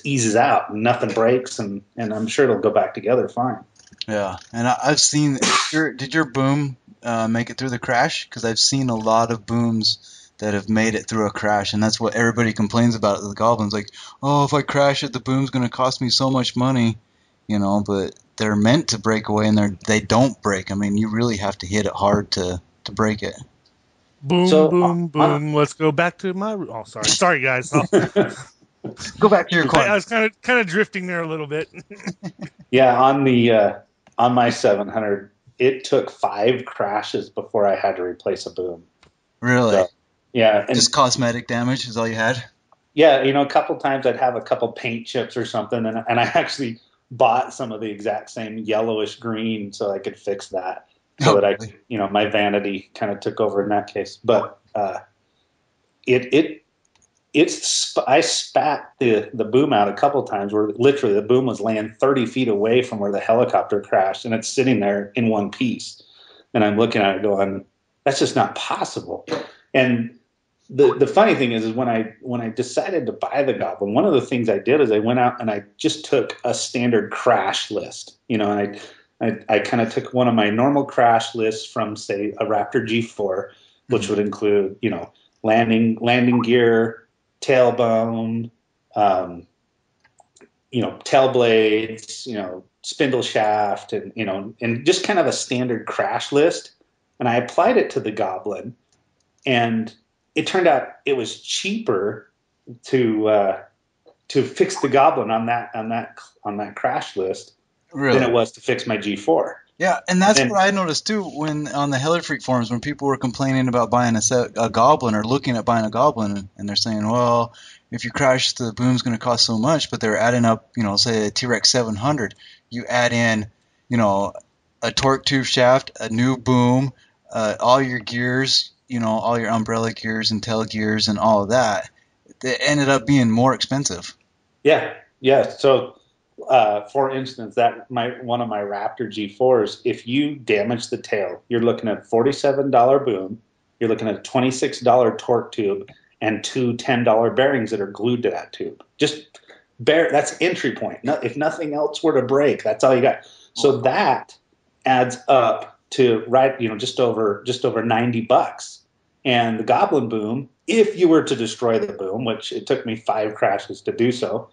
eases out and nothing breaks, and I'm sure it'll go back together fine. Yeah, and I've seen. Did your boom make it through the crash? Because I've seen a lot of booms that have made it through a crash, and that's what everybody complains about at the Goblins. Like, oh, if I crash it, the boom's going to cost me so much money, But they're meant to break away, and they don't break. I mean, you really have to hit it hard to break it. Boom, boom, boom. Let's go back to my. Oh, sorry, guys. Go back to your corner. I was kind of drifting there a little bit. Yeah, on my 700, it took 5 crashes before I had to replace a boom. Really? So, yeah, just cosmetic damage is all you had? Yeah, a couple times I'd have a couple paint chips or something, and I actually bought some of the exact same yellowish green so I could fix that. So that my vanity kind of took over in that case. But I spat the boom out a couple times where literally the boom was laying 30 feet away from where the helicopter crashed, and it's sitting there in one piece. And I'm looking at it going, that's just not possible. And the funny thing is when I decided to buy the Goblin, one of the things I did is I went out and I just took a standard crash list, and I kind of took one of my normal crash lists from, say, a Raptor G4, which would include, landing gear, tailbone, tail blades, spindle shaft, and just kind of a standard crash list. And I applied it to the Goblin, and it turned out it was cheaper to fix the Goblin on that crash list than it was to fix my G4. Yeah, and that's what I noticed too when on the Heli Freak forums when people were complaining about buying a Goblin or looking at buying a Goblin, and they're saying, well, if you crash, the boom's going to cost so much, but they're adding up, say a T-Rex 700, you add in, a torque tube shaft, a new boom, all your gears, all your umbrella gears and tail gears and all of that. It ended up being more expensive. Yeah. So, for instance, one of my Raptor G4s, if you damage the tail, you're looking at $47 boom, you're looking at a $26 torque tube, and 2 $10 bearings that are glued to that tube. That's entry point. If nothing else were to break, that's all you got. So that adds up to just over $90. And the Goblin boom, if you were to destroy the boom, which it took me 5 crashes to do so,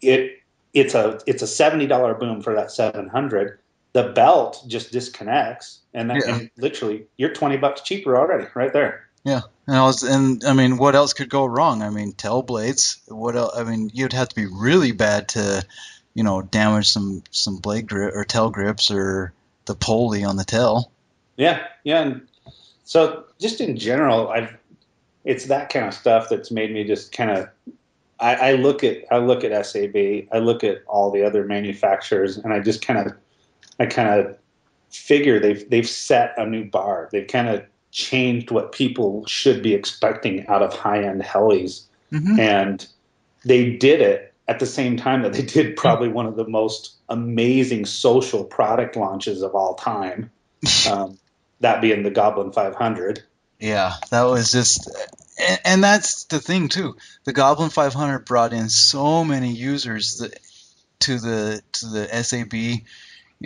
it's a $70 boom for that 700. The belt just disconnects, and literally you're $20 cheaper already, right there. Yeah, and I mean, what else could go wrong? I mean, tail blades. What else? I mean, you'd have to be really bad to, damage some blade grip or tail grips or the pulley on the tail. Yeah, and so just in general, it's that kind of stuff that's made me just kind of I look at SAB, I look at all the other manufacturers, and I kind of figure they've set a new bar. They've kind of changed what people should be expecting out of high-end helis, and they did it at the same time that they did probably one of the most amazing social product launches of all time. That being the Goblin 500. Yeah, that was just, and that's the thing too. The Goblin 500 brought in so many users to the SAB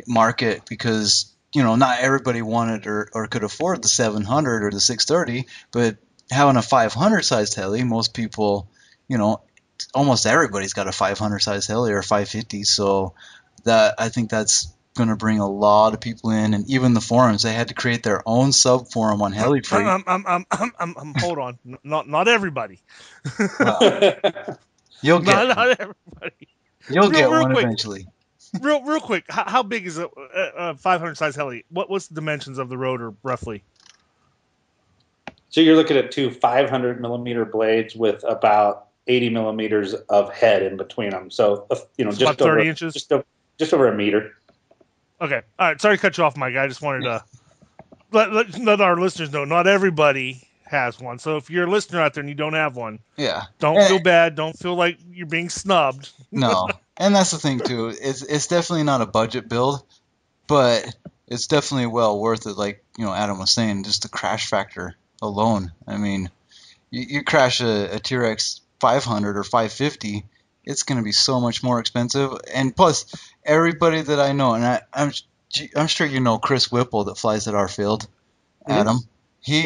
market because not everybody wanted or could afford the 700 or the 630, but having a 500 sized heli, most people, almost everybody's got a 500 sized heli or 550. So that I think that's going to bring a lot of people in, and even the forums, they had to create their own sub forum on HeliFreak. Hold on, not everybody. Well, you'll get not everybody. You'll get one quick, eventually. Real quick, how big is a 500 size heli? What's the dimensions of the rotor roughly? So you're looking at two 500 millimeter blades with about 80 millimeters of head in between them. So just about 30 inches, just over a meter. Okay. All right. Sorry to cut you off, Mike. I just wanted to let our listeners know not everybody has one. So if you're a listener out there and you don't have one, don't feel bad. Don't feel like you're being snubbed. No. And that's the thing, too. It's definitely not a budget build, but it's definitely well worth it. Like, Adam was saying, just the crash factor alone. I mean, you crash a T-Rex 500 or 550, it's going to be so much more expensive. And plus, everybody that I know, and I'm sure you know Chris Whipple that flies at our field, Adam. He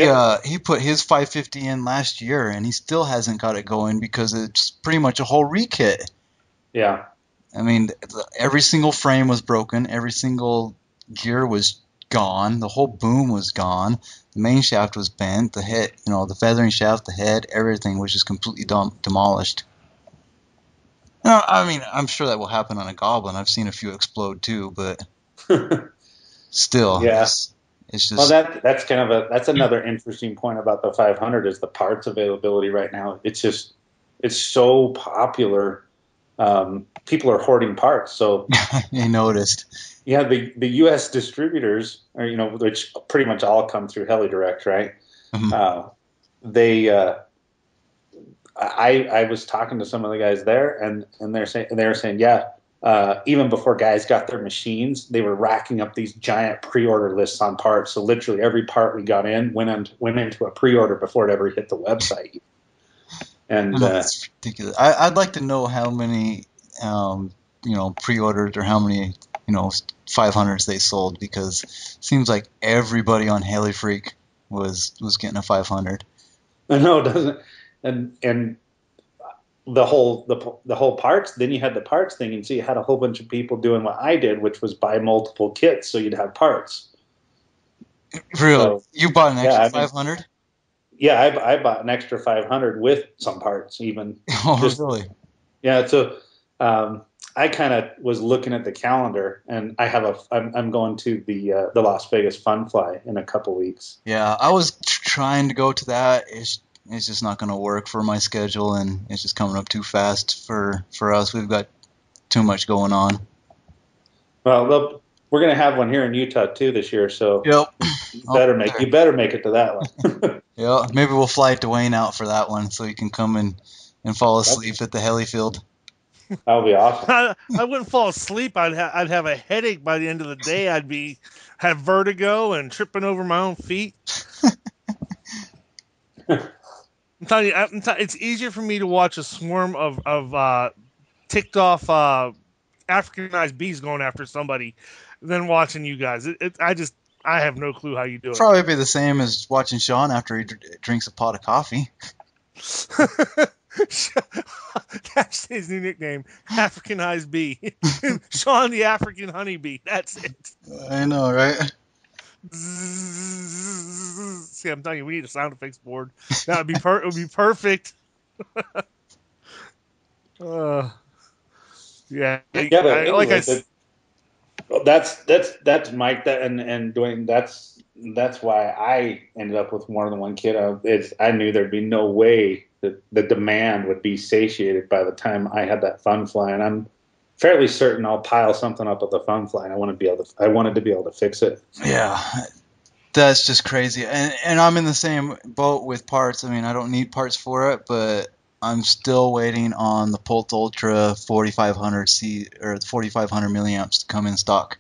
put his 550 in last year, and he still hasn't got it going because it's pretty much a whole rekit. Yeah. I mean, every single frame was broken. Every single gear was gone. The whole boom was gone. The main shaft was bent. The head, the feathering shaft, the head, everything was just completely demolished. No, I mean, I'm sure that will happen on a Goblin. I've seen a few explode too, but still, it's just. Well, that's another interesting point about the 500 is the parts availability right now. It's so popular. People are hoarding parts. So you noticed. Yeah, the U.S. distributors, which pretty much all come through HeliDirect, right? Mm-hmm. I was talking to some of the guys there, and they were saying, even before guys got their machines, they were racking up these giant pre-order lists on parts. So literally every part we got in went into a pre-order before it ever hit the website. And that's ridiculous. I'd like to know how many pre-ordered or how many 500s they sold, because it seems like everybody on HeliFreak was getting a 500. No, it doesn't. And the whole parts, then you had the parts thing, and so you had a whole bunch of people doing what I did, which was buy multiple kits so you'd have parts. Really? So, you bought an extra 500? Yeah, I bought an extra 500 with some parts even. Oh, really? Yeah, so I kind of was looking at the calendar, and I'm going to the Las Vegas Fun Fly in a couple weeks. Yeah, I was trying to go to that. It's just not going to work for my schedule, and it's just coming up too fast for us. We've got too much going on. Well, we're going to have one here in Utah too this year, so yep. you better make it to that one. Yeah, maybe we'll fly Dwayne out for that one so he can come and fall asleep at the heli field. That would be awesome. I wouldn't fall asleep. I'd have a headache by the end of the day. I'd have vertigo and tripping over my own feet. I'm telling you, it's easier for me to watch a swarm of ticked off Africanized bees going after somebody than watching you guys. I have no clue how you do it. Probably be the same as watching Sean after he drinks a pot of coffee. That's his new nickname, Africanized bee. Sean the African honeybee. That's it. I know, right? See, I'm telling you, we need a sound effects board. That would be it would be perfect. Yeah, but that's Mike. And Dwayne. that's why I ended up with more than one kid. I knew there'd be no way that the demand would be satiated by the time I had that fun fly, and I'm fairly certain I'll pile something up with the fun fly, and I wanted to be able to fix it. Yeah, that's just crazy. And I'm in the same boat with parts. I mean, I don't need parts for it, but I'm still waiting on the Pult Ultra 4500C or 4500 milliamps to come in stock.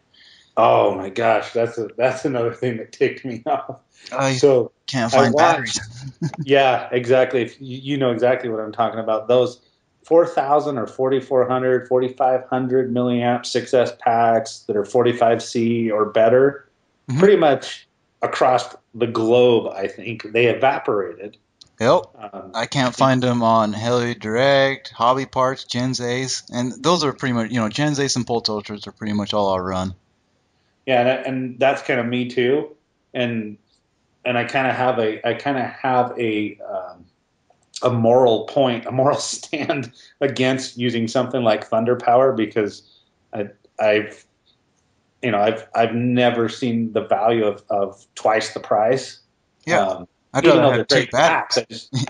Oh my gosh, that's another thing that ticked me off. So can't find batteries. Yeah, exactly. You know exactly what I'm talking about. Those 4,000 or 4,400, 4,500 milliamp 6S packs that are 45C or better, pretty much across the globe, I think they evaporated. Yep. I can't find them on Heli Direct, Hobby Parts, Gens Ace, and those are pretty much, Gens Ace and Pult Ultras are pretty much all I'll run. Yeah, and that's kind of me too, and I kind of have a moral point, a moral stand against using something like Thunder Power, because I've never seen the value of twice the price. Yeah, even though they're great packs,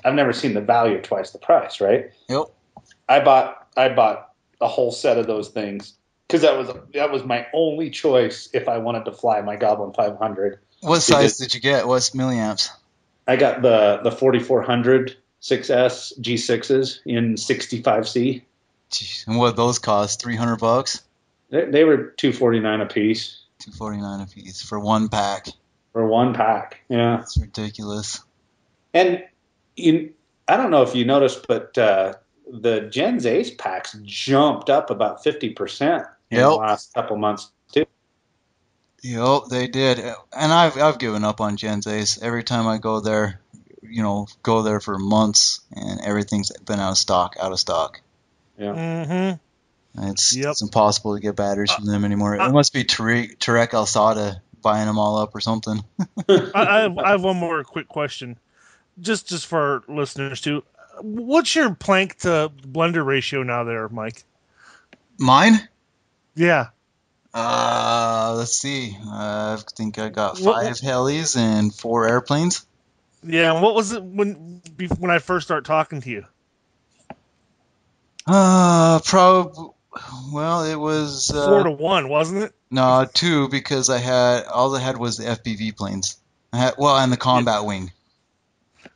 I've never seen the value of twice the price. Right? Yep. I bought a whole set of those things because that was my only choice if I wanted to fly my Goblin 500. What size did you get? What's milliamps? I got the 4400 6S G6s in 65C. Jeez, and what those cost? $300? They were $249 a piece. $249 a piece for one pack. For one pack, yeah. That's ridiculous. And I don't know if you noticed, but the Gens Ace packs jumped up about 50% in the last couple months too. Yep, they did. And I've given up on Gens Ace. Every time I go there, go there for months, and everything's been out of stock. Yeah. Mm-hmm. It's impossible to get batteries from them anymore. It must be Tarek Alsada buying them all up or something. I have one more quick question, just for our listeners too. What's your plank to blender ratio now, there, Mike? Mine? Yeah. Let's see. I think I got 5 Helis and 4 airplanes. Yeah. And what was it when I first started talking to you? Probably. Well, it was 4-1, wasn't it? No, 2, because all I had was the FPV planes. And the combat wing.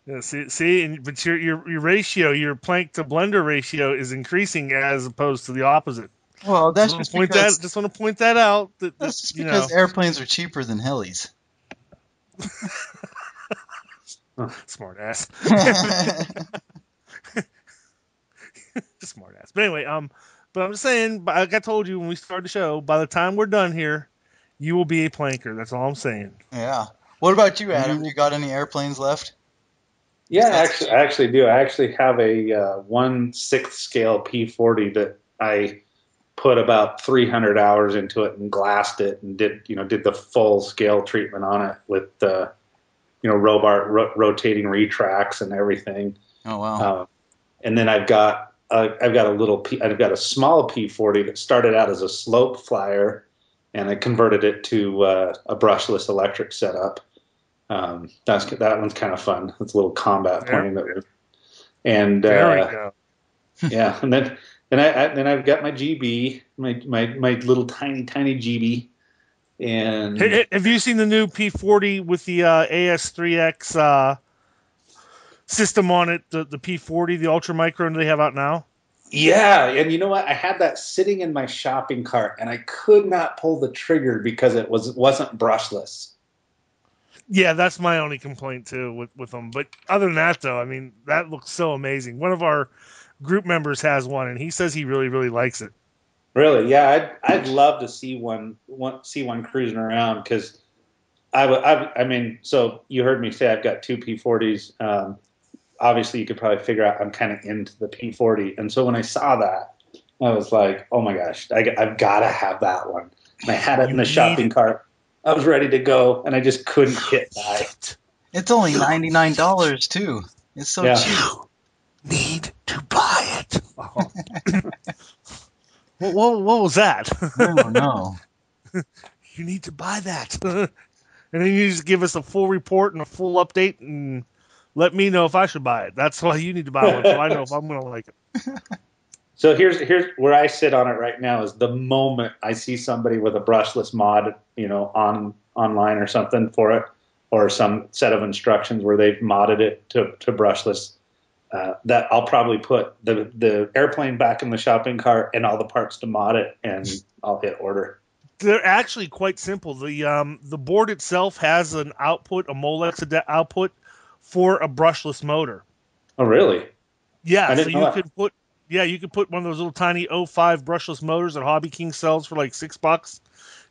Yeah, but your ratio, your plank to blender ratio, is increasing as opposed to the opposite. Well, that's just because just want to point that out. That's just because airplanes are cheaper than helis. Smart ass. Just smart ass. But anyway, but I'm just saying, like I told you when we started the show, by the time we're done here, you will be a planker. That's all I'm saying. Yeah. What about you, Adam? You got any airplanes left? Yeah, I actually do. I actually have a 1/6 scale P40 that I put about 300 hours into it and glassed it and did the full scale treatment on it with rotating retracts and everything. Oh wow! And then I've got a small P40 that started out as a slope flyer, and I converted it to a brushless electric setup. That one's kind of fun. It's a little combat plane and there we go. Yeah, and then I've got my GB, my little tiny GB. And have you seen the new P40 with the AS3X system on it? The P40, the Ultra Micro they have out now. Yeah, and you know what? I had that sitting in my shopping cart, and I could not pull the trigger because it wasn't brushless. Yeah, that's my only complaint too with them. But other than that, though, I mean, that looks so amazing. One of our group members has one, and he says he really, really likes it. Really? Yeah, I'd love to see one cruising around, because I mean, so you heard me say I've got 2 P40s. Obviously, you could probably figure out I'm kind of into the P40, and so when I saw that, I was like, oh my gosh, I've got to have that one. And I had it in the shopping cart. I was ready to go, and I just couldn't hit buy. It's only $99 too. It's so cheap. You need to buy it. Oh. What was that? I don't know. You need to buy that. And then you just give us a full report and a full update and let me know if I should buy it. That's why you need to buy one, so I know if I'm going to like it. So here's where I sit on it right now is the moment I see somebody with a brushless mod, online or something for it, or some set of instructions where they've modded it to brushless, that I'll probably put the airplane back in the shopping cart and all the parts to mod it, and I'll hit order. They're actually quite simple. The board itself has an output, a Molex output for a brushless motor. Oh, really? Yeah, so you could put one of those little tiny 05 brushless motors that Hobby King sells for like $6.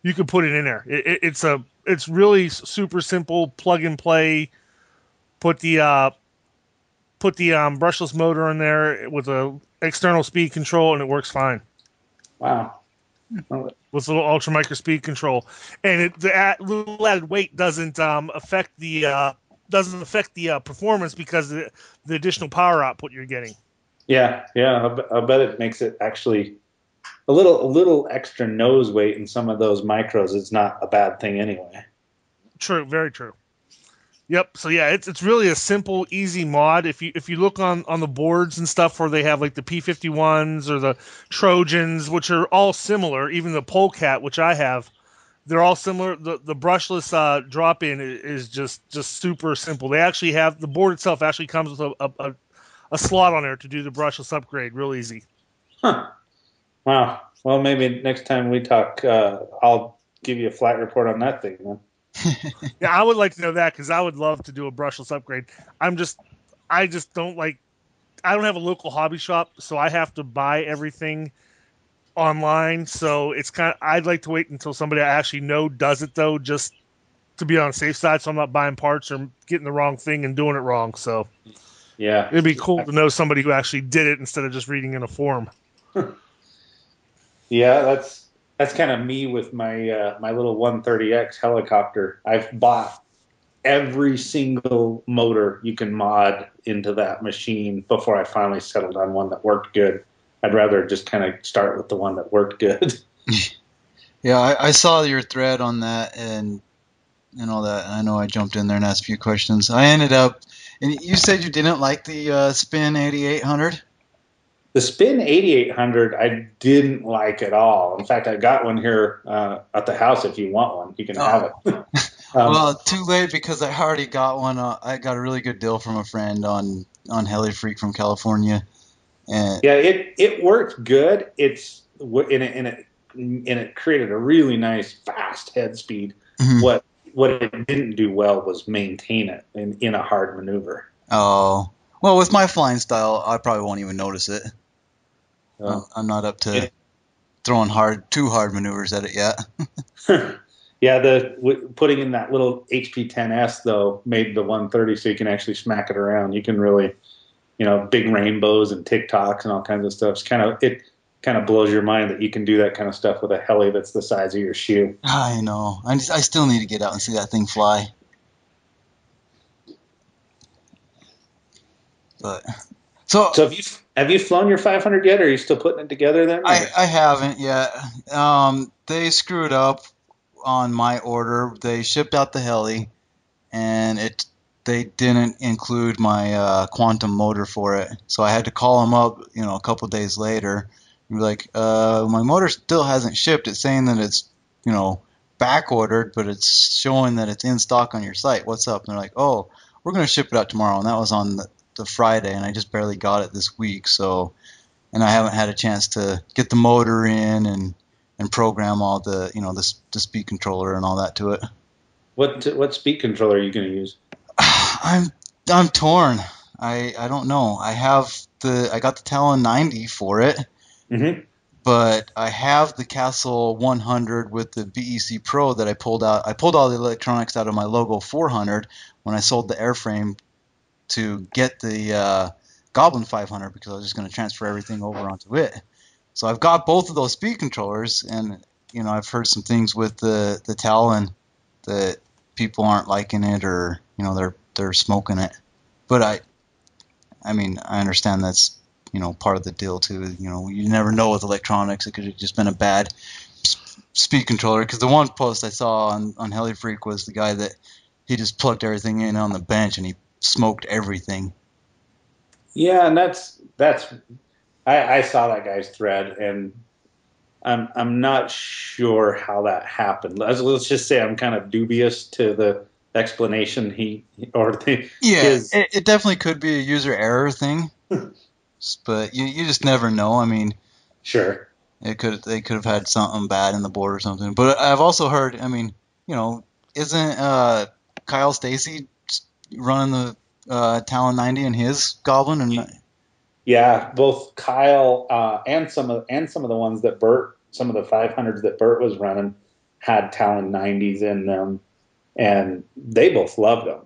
You could put it in there. It's really super simple, plug and play. Put the brushless motor in there with a external speed control, and it works fine. Wow. With a little ultra micro speed control, and the little added weight doesn't affect the performance because of the additional power output you're getting. Yeah. I bet it makes it actually a little extra nose weight in some of those micros. It's not a bad thing anyway. True, very true. Yep. So yeah, it's really a simple, easy mod. If you look on the boards and stuff where they have like the P51s or the Trojans, which are all similar, even the Polecat, which I have, they're all similar. The brushless drop-in is just super simple. They actually have the board itself actually comes with a slot on there to do the brushless upgrade. Real easy. Huh. Wow. Well, maybe next time we talk, I'll give you a flight report on that thing then. Yeah, I would like to know that because I would love to do a brushless upgrade. I don't have a local hobby shop, so I have to buy everything online. So I'd like to wait until somebody I actually know does it though, just to be on the safe side, so I'm not buying parts or getting the wrong thing and doing it wrong. So yeah, it'd be cool to know somebody who actually did it instead of just reading in a forum. Yeah, that's kind of me with my my little 130X helicopter. I've bought every single motor you can mod into that machine before I finally settled on one that worked good. I'd rather just kind of start with the one that worked good. Yeah, I saw your thread on that and all that. I know I jumped in there and asked a few questions. I ended up, and you said you didn't like the Spin 8800? The Spin 8800 I didn't like at all. In fact, I got one here at the house. If you want one, you can have it. Well, too late because I already got one. I got a really good deal from a friend on Heli Freak from California. And yeah, it worked good. It's it created a really nice fast head speed. Mm-hmm. What it didn't do well was maintain it in a hard maneuver. Oh, well, with my flying style, I probably won't even notice it. I'm not up to throwing too hard maneuvers at it yet. Yeah, putting in that little HP10S though made the 130 so you can actually smack it around. You can really, big rainbows and TikToks and all kinds of stuff. It kind of blows your mind that you can do that kind of stuff with a heli that's the size of your shoe. I know. I still need to get out and see that thing fly. But so have you flown your 500 yet, or are you still putting it together then? I haven't yet. They screwed up on my order. They shipped out the heli, and they didn't include my quantum motor for it. So I had to call them up, a couple days later, and be like, my motor still hasn't shipped. It's saying that it's, back ordered, but it's showing that it's in stock on your site. What's up? And they're like, oh, we're going to ship it out tomorrow. And that was on the Friday, and I just barely got it this week. So, and I haven't had a chance to get the motor in and program all the, the speed controller and all that to it. What speed controller are you going to use? I'm torn. I don't know. I got the Talon 90 for it, but I have the Castle 100 with the BEC Pro that I pulled out. I pulled all the electronics out of my Logo 400 when I sold the airframe to get the Goblin 500 because I was just going to transfer everything over onto it. So I've got both of those speed controllers, and I've heard some things with the Talon that people aren't liking it, or they're smoking it. But I mean, I understand that's part of the deal too. You never know with electronics; it could have just been a bad speed controller, because the one post I saw on Heli Freak was the guy that he just plugged everything in on the bench and he smoked everything. Yeah, and that's I saw that guy's thread, and I'm not sure how that happened. Let's just say I'm kind of dubious to the explanation his. It definitely could be a user error thing, but you just never know. I mean, Sure. they could have had something bad in the board or something. But I've also heard, I mean, isn't Kyle Stacy running the Talon 90 in his Goblin? And Yeah, both Kyle and some of the ones that some of the 500s that Bert was running had Talon 90s in them, and they both loved them.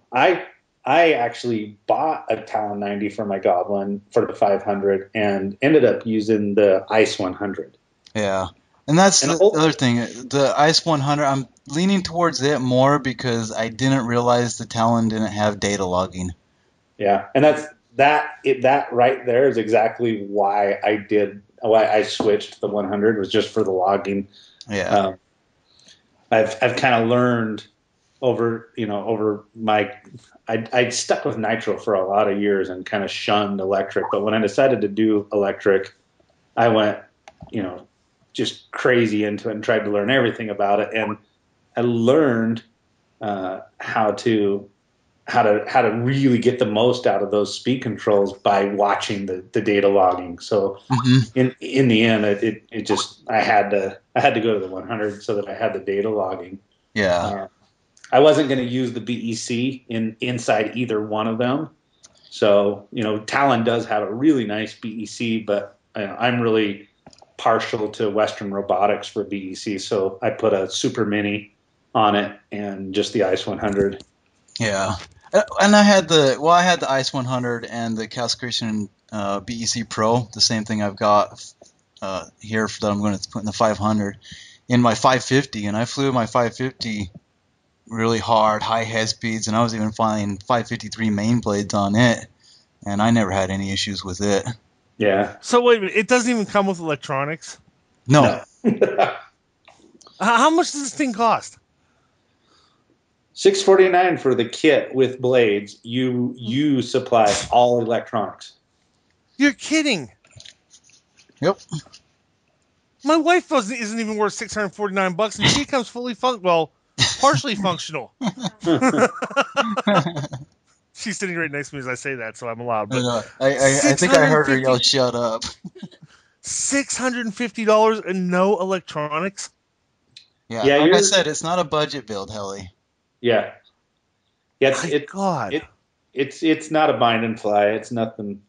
I actually bought a Talon 90 for my Goblin for the 500 and ended up using the Ice 100. Yeah, and that's the other thing. The Ice 100, I'm leaning towards it more because I didn't realize the Talon didn't have data logging. Yeah, and that right there is exactly why I switched to the 100 was just for the logging. Yeah, I've kind of learned over my I stuck with nitro for a lot of years and kind of shunned electric, but when I decided to do electric, I went just crazy into it and tried to learn everything about it, and I learned how to really get the most out of those speed controls by watching the data logging. So in the end, it just I had to go to the 100 so that I had the data logging. Yeah. I wasn't going to use the BEC inside either one of them. So Talon does have a really nice BEC, but I'm really partial to Western Robotics for BEC, so I put a Super Mini on it and just the Ice 100. Yeah. And I had the Ice 100 and the Cascration BEC Pro, the same thing I've got here that I'm going to put in the 500 in my 550, and I flew my 550 really hard, high head speeds, and I was even flying 553 main blades on it, and I never had any issues with it. Yeah. So wait a minute, it doesn't even come with electronics? No. How much does this thing cost? $649 for the kit with blades. You supply all electronics. You're kidding. Yep. My wife isn't even worth $649, and she comes partially functional. She's sitting right next to me as I say that, so I'm allowed. But I think I heard her yell, "Shut up!" $650 and no electronics. Yeah, like I said, it's not a budget build, Heli. Yeah. God. It's not a bind and fly. It's nothing.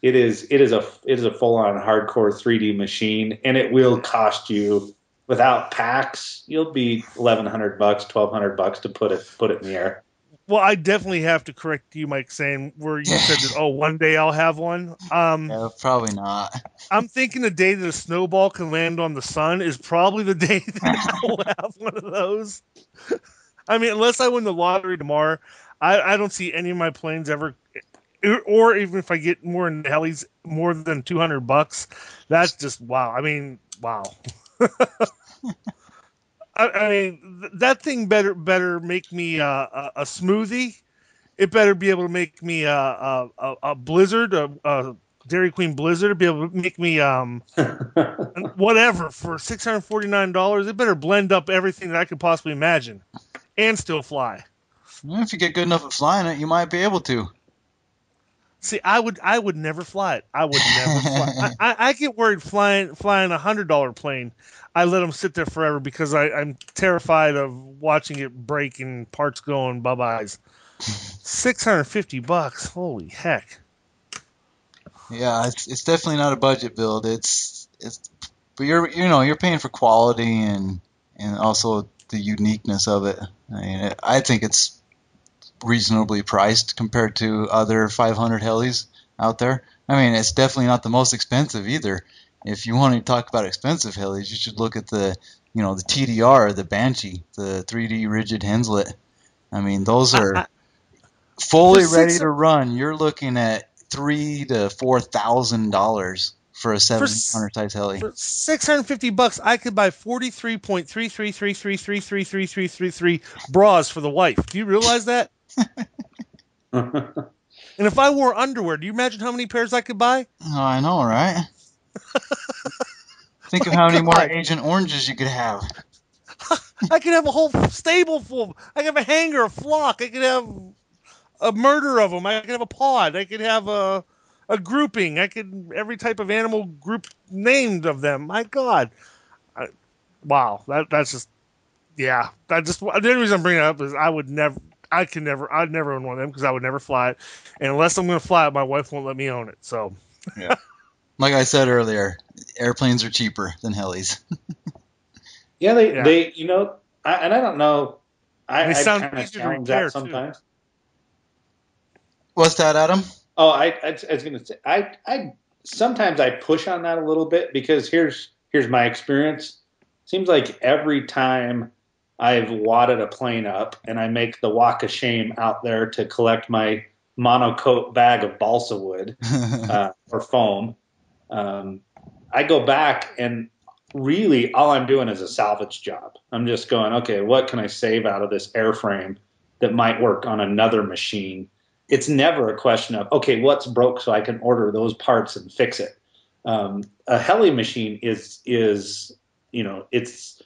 It is a full on hardcore 3D machine, and it will cost you without packs. You'll be $1,100, $1,200 to put it in the air. Well, I definitely have to correct you, Mike, saying where you said that. One day I'll have one. Yeah, probably not. I'm thinking the day that a snowball can land on the sun is probably the day that I'll have one of those. I mean, unless I win the lottery tomorrow, I don't see any of my planes ever, or even if I get more in Helis, more than $200. That's just wow. I mean, wow. I mean, that thing better make me a smoothie. It better be able to make me a Blizzard, a Dairy Queen Blizzard. Be able to make me whatever for $649. It better blend up everything that I could possibly imagine, and still fly. Well, if you get good enough at flying it, you might be able to. See, I would never fly it. I would never fly. I get worried flying $100 plane. I let them sit there forever because I'm terrified of watching it break and parts going bye-byes. $650. Holy heck. Yeah, it's definitely not a budget build. But you're paying for quality and also the uniqueness of it. I mean, I think it's reasonably priced compared to other 500 Helis out there. I mean, it's definitely not the most expensive either. If you want to talk about expensive Helis, you should look at the TDR, the Banshee, the 3D rigid Henslet. I mean, those are fully ready to run. You're looking at $3,000 to $4,000 for a 700 size heli. For $650, I could buy 43.33333333333 bras for the wife. Do you realize that? And if I wore underwear, do you imagine how many pairs I could buy? Oh, I know, right? Think of how many more Agent Oranges you could have. I could have a whole stable full. I could have a hanger, a flock. I could have a murder of them. I could have a pod. I could have a grouping. I could every type of animal group named of them. My God, wow, that's just yeah. The only reason I'm bringing it up is I'd never own one of them because I would never fly it, and unless I'm going to fly it, my wife won't let me own it. So yeah, like I said earlier, airplanes are cheaper than helis. Yeah, they you know, I don't know. I sound kind of easier to challenge repair, that sometimes. What's that, Adam? Oh, I was going to say, I sometimes I push on that a little bit because here's my experience. Seems like every time I've wadded a plane up and I make the walk of shame out there to collect my monocoat bag of balsa wood or foam, I go back and really all I'm doing is a salvage job. I'm just going, okay, what can I save out of this airframe that might work on another machine? It's never a question of, okay, what's broke so I can order those parts and fix it. A heli machine is, you know, it's,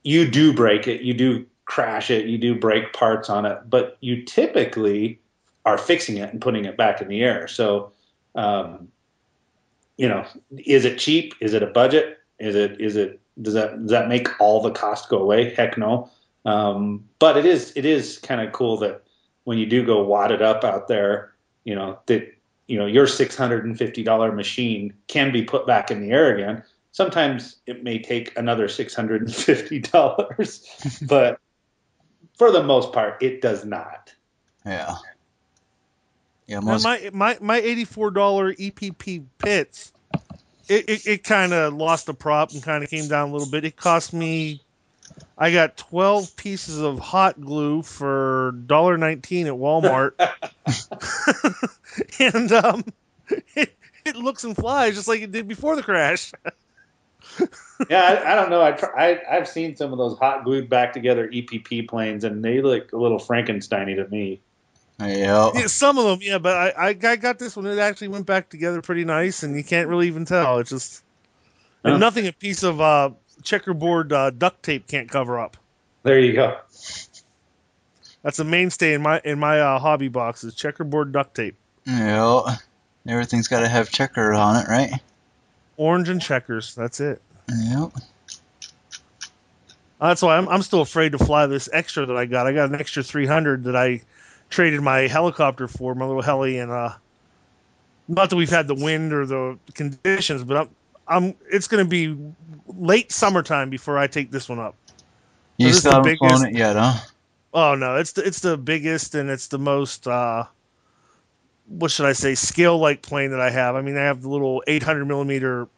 you do break it, you do crash it, you do break parts on it, but you typically are fixing it and putting it back in the air. So, you know, is it cheap? Is it a budget? Does that make all the cost go away? Heck no. But it is kind of cool that when you do go wad it up out there, you know, that, you know, your $650 machine can be put back in the air again. Sometimes it may take another $650, but for the most part, it does not. Yeah. Yeah. Now my $84 EPP pits, it kind of lost the prop and kind of came down a little bit. It cost me, I got 12 pieces of hot glue for $1.19 at Walmart. And it looks and flies just like it did before the crash. Yeah, I don't know. I've seen some of those hot glued back together EPP planes, and they look a little Frankenstein-y to me. Yeah, some of them, yeah, but I got this one. It actually went back together pretty nice, and you can't really even tell. It's just and nothing a piece of checkerboard duct tape can't cover up. There you go. That's a mainstay in my hobby box is checkerboard duct tape. Yeah, everything's got to have checker on it, right? Orange and checkers. That's it. Yep. That's why I'm still afraid to fly this extra that I got. I got an extra 300 that I traded my helicopter for, my little heli, and not that we've had the wind or the conditions, but it's going to be late summertime before I take this one up. You still haven't flown it yet, huh? Oh no, it's the biggest and it's the most what should I say, scale-like plane that I have. I mean, I have the little 800 millimeter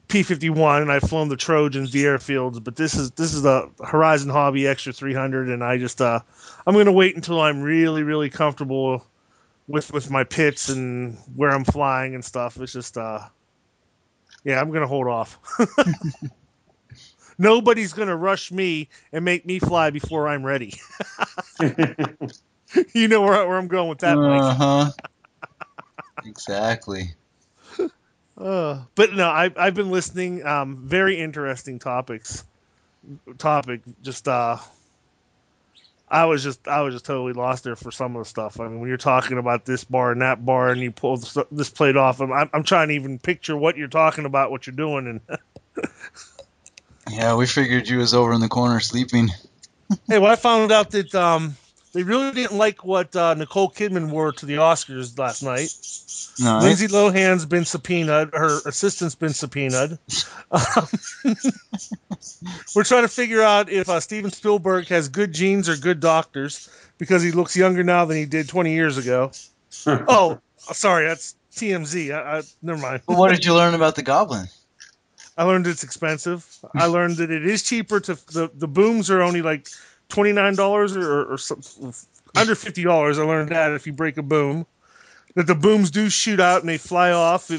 P-51, and I've flown the Trojans, the airfields, but this is the Horizon Hobby Extra 300, and I just I'm going to wait until I'm really, really comfortable with my pits and where I'm flying and stuff. It's just yeah, I'm going to hold off. Nobody's going to rush me and make me fly before I'm ready. You know where I'm going with that, Mike. Uh-huh. Exactly. But no, I've been listening. Very interesting topic. Just I was just totally lost there for some of the stuff. I mean, when you're talking about this bar and that bar, and you pull this plate off, I'm trying to even picture what you're talking about, what you're doing, and. Yeah, we figured you was over in the corner sleeping. Hey, well, I found out that they really didn't like what Nicole Kidman wore to the Oscars last night. Nice. Lindsay Lohan's been subpoenaed. Her assistant's been subpoenaed. We're trying to figure out if Steven Spielberg has good genes or good doctors because he looks younger now than he did 20 years ago. Oh, sorry, that's TMZ. Never mind. Well, what did you learn about the Goblin? I learned it's expensive. I learned that it is cheaper the booms are only like $29 or under $50. I learned that if you break a boom. that the booms do shoot out and they fly off.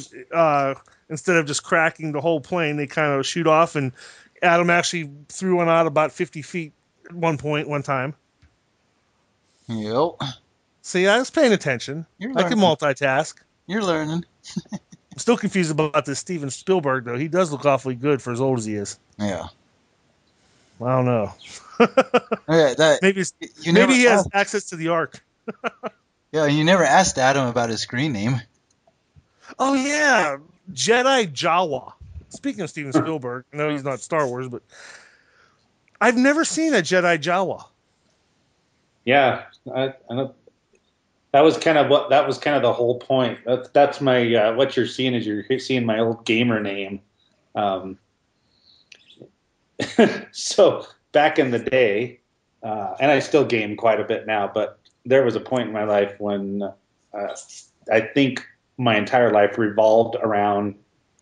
Instead of just cracking the whole plane, they kind of shoot off. And Adam actually threw one out about 50 feet at one time. Yep. See, I was paying attention. I can multitask. You're learning. I'm still confused about this Steven Spielberg, though. He does look awfully good for as old as he is. Yeah. I don't know. Yeah, maybe he has access to the Ark. Yeah, you never asked Adam about his screen name. Oh, yeah. Jedi Jawa. Speaking of Steven Spielberg, I know he's not Star Wars, but I've never seen a Jedi Jawa. Yeah, I don't. That was kind of the whole point. That's my what you're seeing is you're seeing my old gamer name. So back in the day, and I still game quite a bit now, but there was a point in my life when I think my entire life revolved around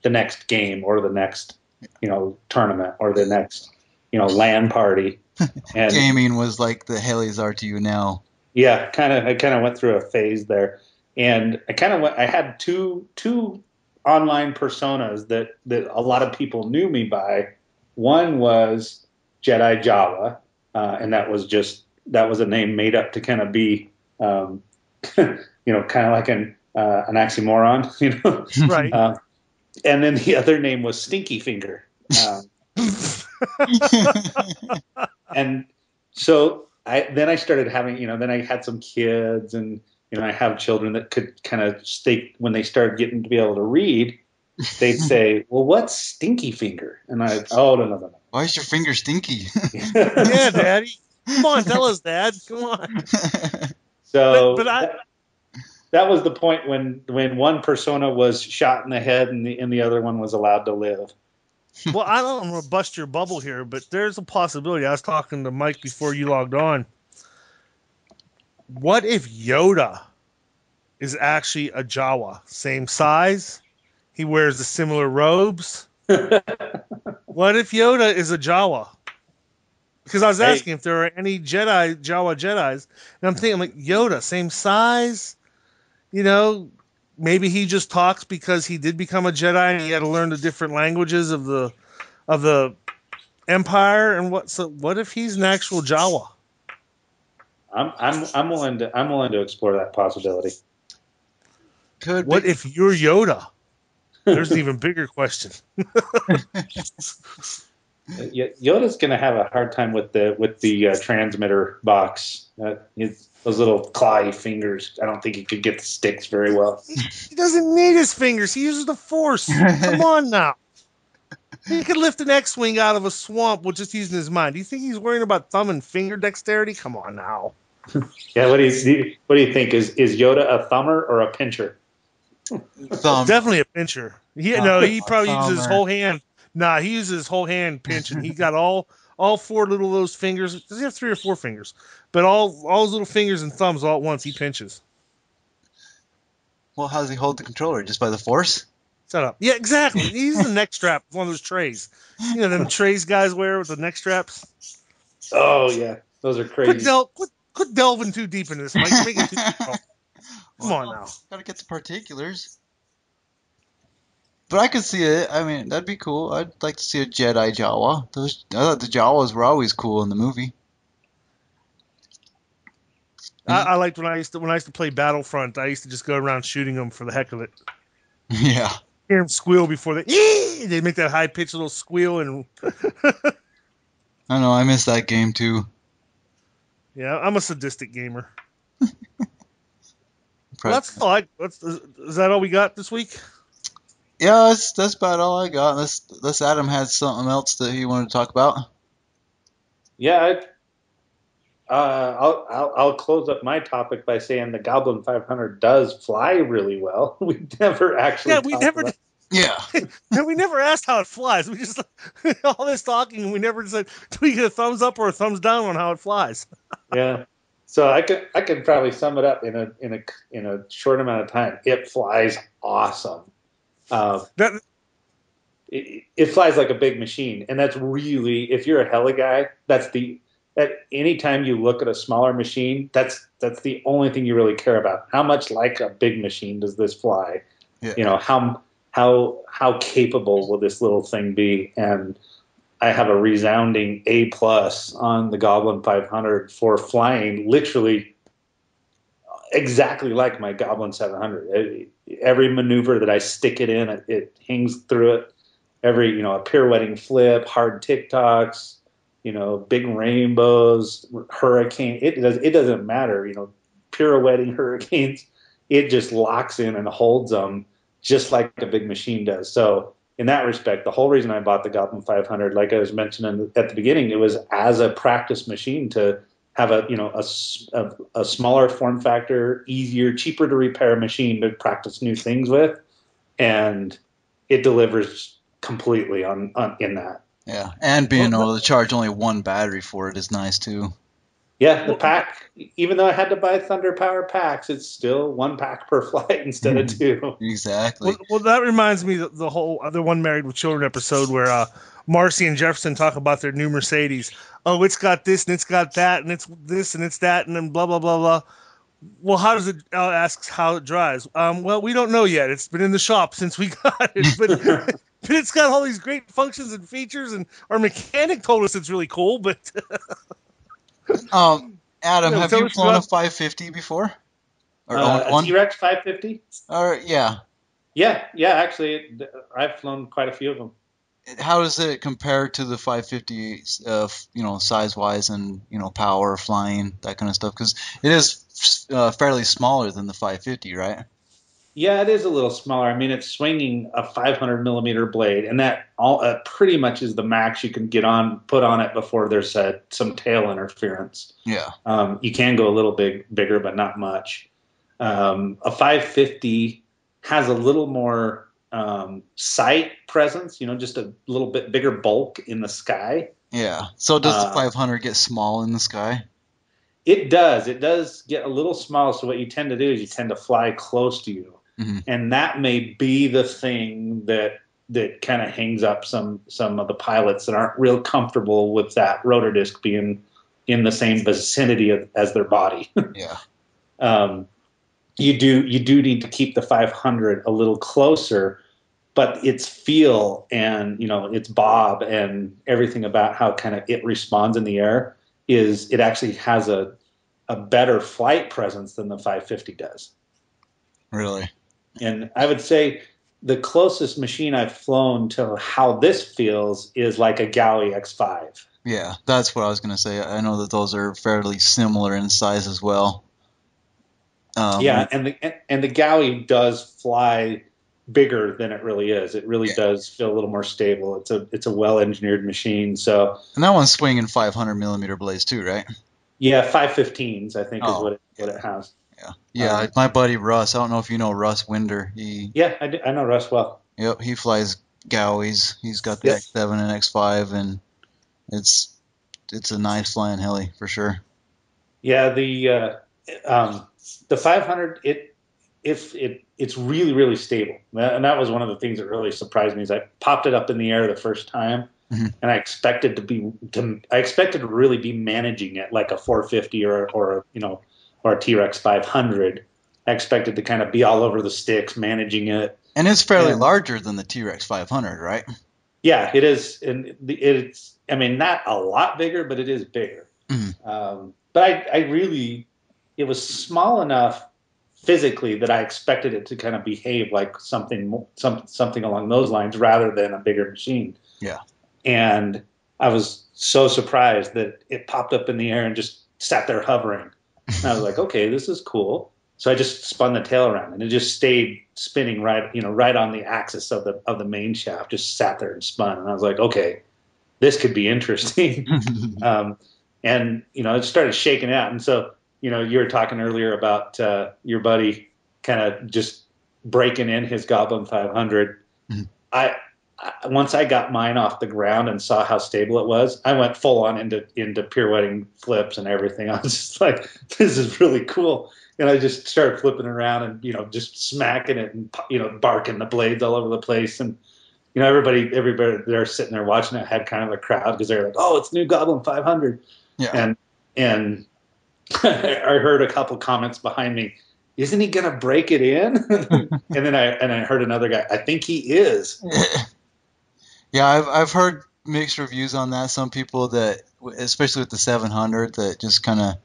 the next game or the next, tournament or the next, LAN party. And gaming was like the Helis are to you now. Yeah, I kind of went through a phase there, and I had two online personas that a lot of people knew me by. One was Jedi Jawa, and that was a name made up to kind of be, kind of like an oxymoron, Right. And then the other name was Stinky Finger, and so I started having, then I had some kids, and I have children that could kind of when they started getting to be able to read, they'd say, "Well, what's Stinky Finger?" And no. Why is your finger stinky? Yeah, Daddy. Come on, tell us, Dad. Come on. So but that was the point when one persona was shot in the head and the other one was allowed to live. Well, I don't want to bust your bubble here, but there's a possibility. I was talking to Mike before you logged on. What if Yoda is actually a Jawa? Same size. He wears the similar robes. What if Yoda is a Jawa? Because I was asking if there are any Jawa Jedis, and I'm thinking like Yoda, same size. Maybe he just talks because he did become a Jedi and he had to learn the different languages of the Empire. And what if he's an actual Jawa? I'm willing to explore that possibility. What if you're Yoda? There's an even bigger question. Yoda's going to have a hard time with the transmitter box. Those little clawy fingers. I don't think he could get the sticks very well. He doesn't need his fingers. He uses the Force. Come on now. He could lift an X-wing out of a swamp with just using his mind. Do you think he's worrying about thumb and finger dexterity? Come on now. Yeah, what do you think? Is Yoda a thumber or a pincher? Thumb. Definitely a pincher. He probably uses his whole hand. Nah, he uses his whole hand pinching. He got all four little of those fingers. Does he have 3 or 4 fingers? But all his little fingers and thumbs all at once, he pinches. Well, how does he hold the controller? Just by the Force? Shut up. Yeah, exactly. He uses a neck strap, one of those trays. Them trays guys wear with the neck straps. Oh, yeah. Those are crazy. Quit delving too deep into this, Mike. You're making it too difficult. Come on now. Gotta get the particulars. But I could see it. I mean, that'd be cool. I'd like to see a Jedi Jawa. I thought the Jawas were always cool in the movie. I liked when I used to play Battlefront. I used to just go around shooting them for the heck of it. Yeah. Hear them squeal before they make that high pitched little squeal and. I know. I miss that game too. Yeah, I'm a sadistic gamer. That's all. Is that all we got this week? Yeah, that's about all I got. Unless Adam had something else that he wanted to talk about. Yeah, I'll close up my topic by saying the Goblin 500 does fly really well. We never actually. Yeah, we never. Yeah. We never asked how it flies. We just all this talking, and we never said, do we get a thumbs up or a thumbs down on how it flies? Yeah. So I could probably sum it up in a short amount of time. It flies awesome. It flies like a big machine, and that's really, if you're a heli guy, that's the at any time you look at a smaller machine, that's the only thing you really care about. How much like a big machine does this fly? Yeah. You know, how capable will this little thing be? And I have a resounding A+ on the Goblin 500 for flying literally exactly like my Goblin 700. Every maneuver that I stick it in, it hangs through it. Every, a pirouetting flip, hard TikToks, big rainbows, hurricane. It doesn't matter, pirouetting hurricanes. It just locks in and holds them just like a big machine does. So in that respect, the whole reason I bought the Goblin 500, like I was mentioning at the beginning, it was as a practice machine to have a smaller form factor, easier, cheaper to repair machine to practice new things with, and it delivers completely on in that. Yeah, and being able to charge only one battery for it is nice too. Yeah, the pack, even though I had to buy Thunder Power packs, it's still one pack per flight instead of two. Exactly. Well, that reminds me of the whole other One Married with Children episode where Marcy and Jefferson talk about their new Mercedes. Oh, it's got this and it's got that and it's this and it's that and then blah, blah, blah, blah. Well, how does it, asks how it drives. Well, we don't know yet. It's been in the shop since we got it, but it's got all these great functions and features, and our mechanic told us it's really cool, but... Adam, have you flown a 550 before? Or owned one? A T-Rex 550? Yeah. Yeah, actually, I've flown quite a few of them. How does it compare to the 550, size-wise and, power, flying, that kind of stuff? Because it is fairly smaller than the 550, right? Yeah, it is a little smaller. I mean, it's swinging a 500 millimeter blade, and that pretty much is the max you can put on it before there's some tail interference. Yeah. You can go a little bigger, but not much. A 550 has a little more sight presence, just a little bit bigger bulk in the sky. Yeah. So does the 500 get small in the sky? It does. It does get a little small. So what you tend to do is you tend to fly close to you. Mm-hmm. And that may be the thing that kind of hangs up some of the pilots that aren't real comfortable with that rotor disc being in the same vicinity as their body. Yeah. You do need to keep the 500 a little closer, but its feel and its bob and everything about how kind of it responds in the air it actually has a better flight presence than the 550 does. Really? And I would say the closest machine I've flown to how this feels is like a Gaui X5. Yeah, that's what I was going to say. I know that those are fairly similar in size as well. Yeah, and the Gaui does fly bigger than it really is. It really does feel a little more stable. It's a well-engineered machine. So, and that one's swinging 500 millimeter blades too, right? Yeah, 515s I think is what it has. Yeah. My buddy Russ. I don't know if you know Russ Winder. I know Russ well. Yep, he flies Gauis. He's got the X7 and X5, and it's a nice flying heli for sure. Yeah, the 500 it's really, really stable, and that was one of the things that really surprised me. Is I popped it up in the air the first time, mm-hmm. and I expected to really be managing it like a 450 or a T-Rex 500. I expected to kind of be all over the sticks managing it. And it's fairly larger than the T-Rex 500, right? Yeah, it is, and it's not a lot bigger, but it is bigger. Mm-hmm. But it was small enough physically that I expected it to kind of behave like something along those lines rather than a bigger machine. Yeah. And I was so surprised that it popped up in the air and just sat there hovering. And I was like, okay, this is cool. So I just spun the tail around, and it just stayed spinning right on the axis of the main shaft, just sat there and spun. And I was like, okay, this could be interesting. And it started shaking out. And so, you were talking earlier about your buddy kind of just breaking in his Goblin 500. Mm-hmm. I once I got mine off the ground and saw how stable it was, I went full on into pirouetting flips and everything. I was just like, this is really cool. And I just started flipping around and, just smacking it and, barking the blades all over the place. And, everybody there sitting there watching it had kind of a crowd because they're like, oh, it's new Goblin 500. Yeah. And I heard a couple comments behind me. Isn't he gonna break it in? and then I heard another guy. I think he is. Yeah, I've heard mixed reviews on that. Some people that, especially with the 700, that just kind of,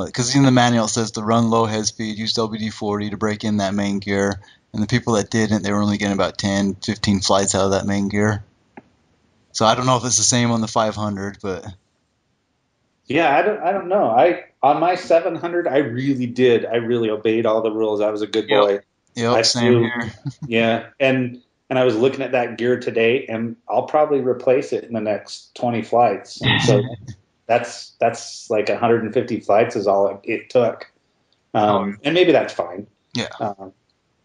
because in the manual it says to run low head speed, use WD-40 to break in that main gear. And the people that didn't, they were only getting about 10, 15 flights out of that main gear. So I don't know if it's the same on the 500, but Yeah, I don't know. On my 700, I really did. I really obeyed all the rules. I was a good boy. Yep, I same flew. here. Yeah, and I was looking at that gear today, and I'll probably replace it in the next 20 flights. And so that's like 150 flights is all it took. And maybe that's fine. Yeah.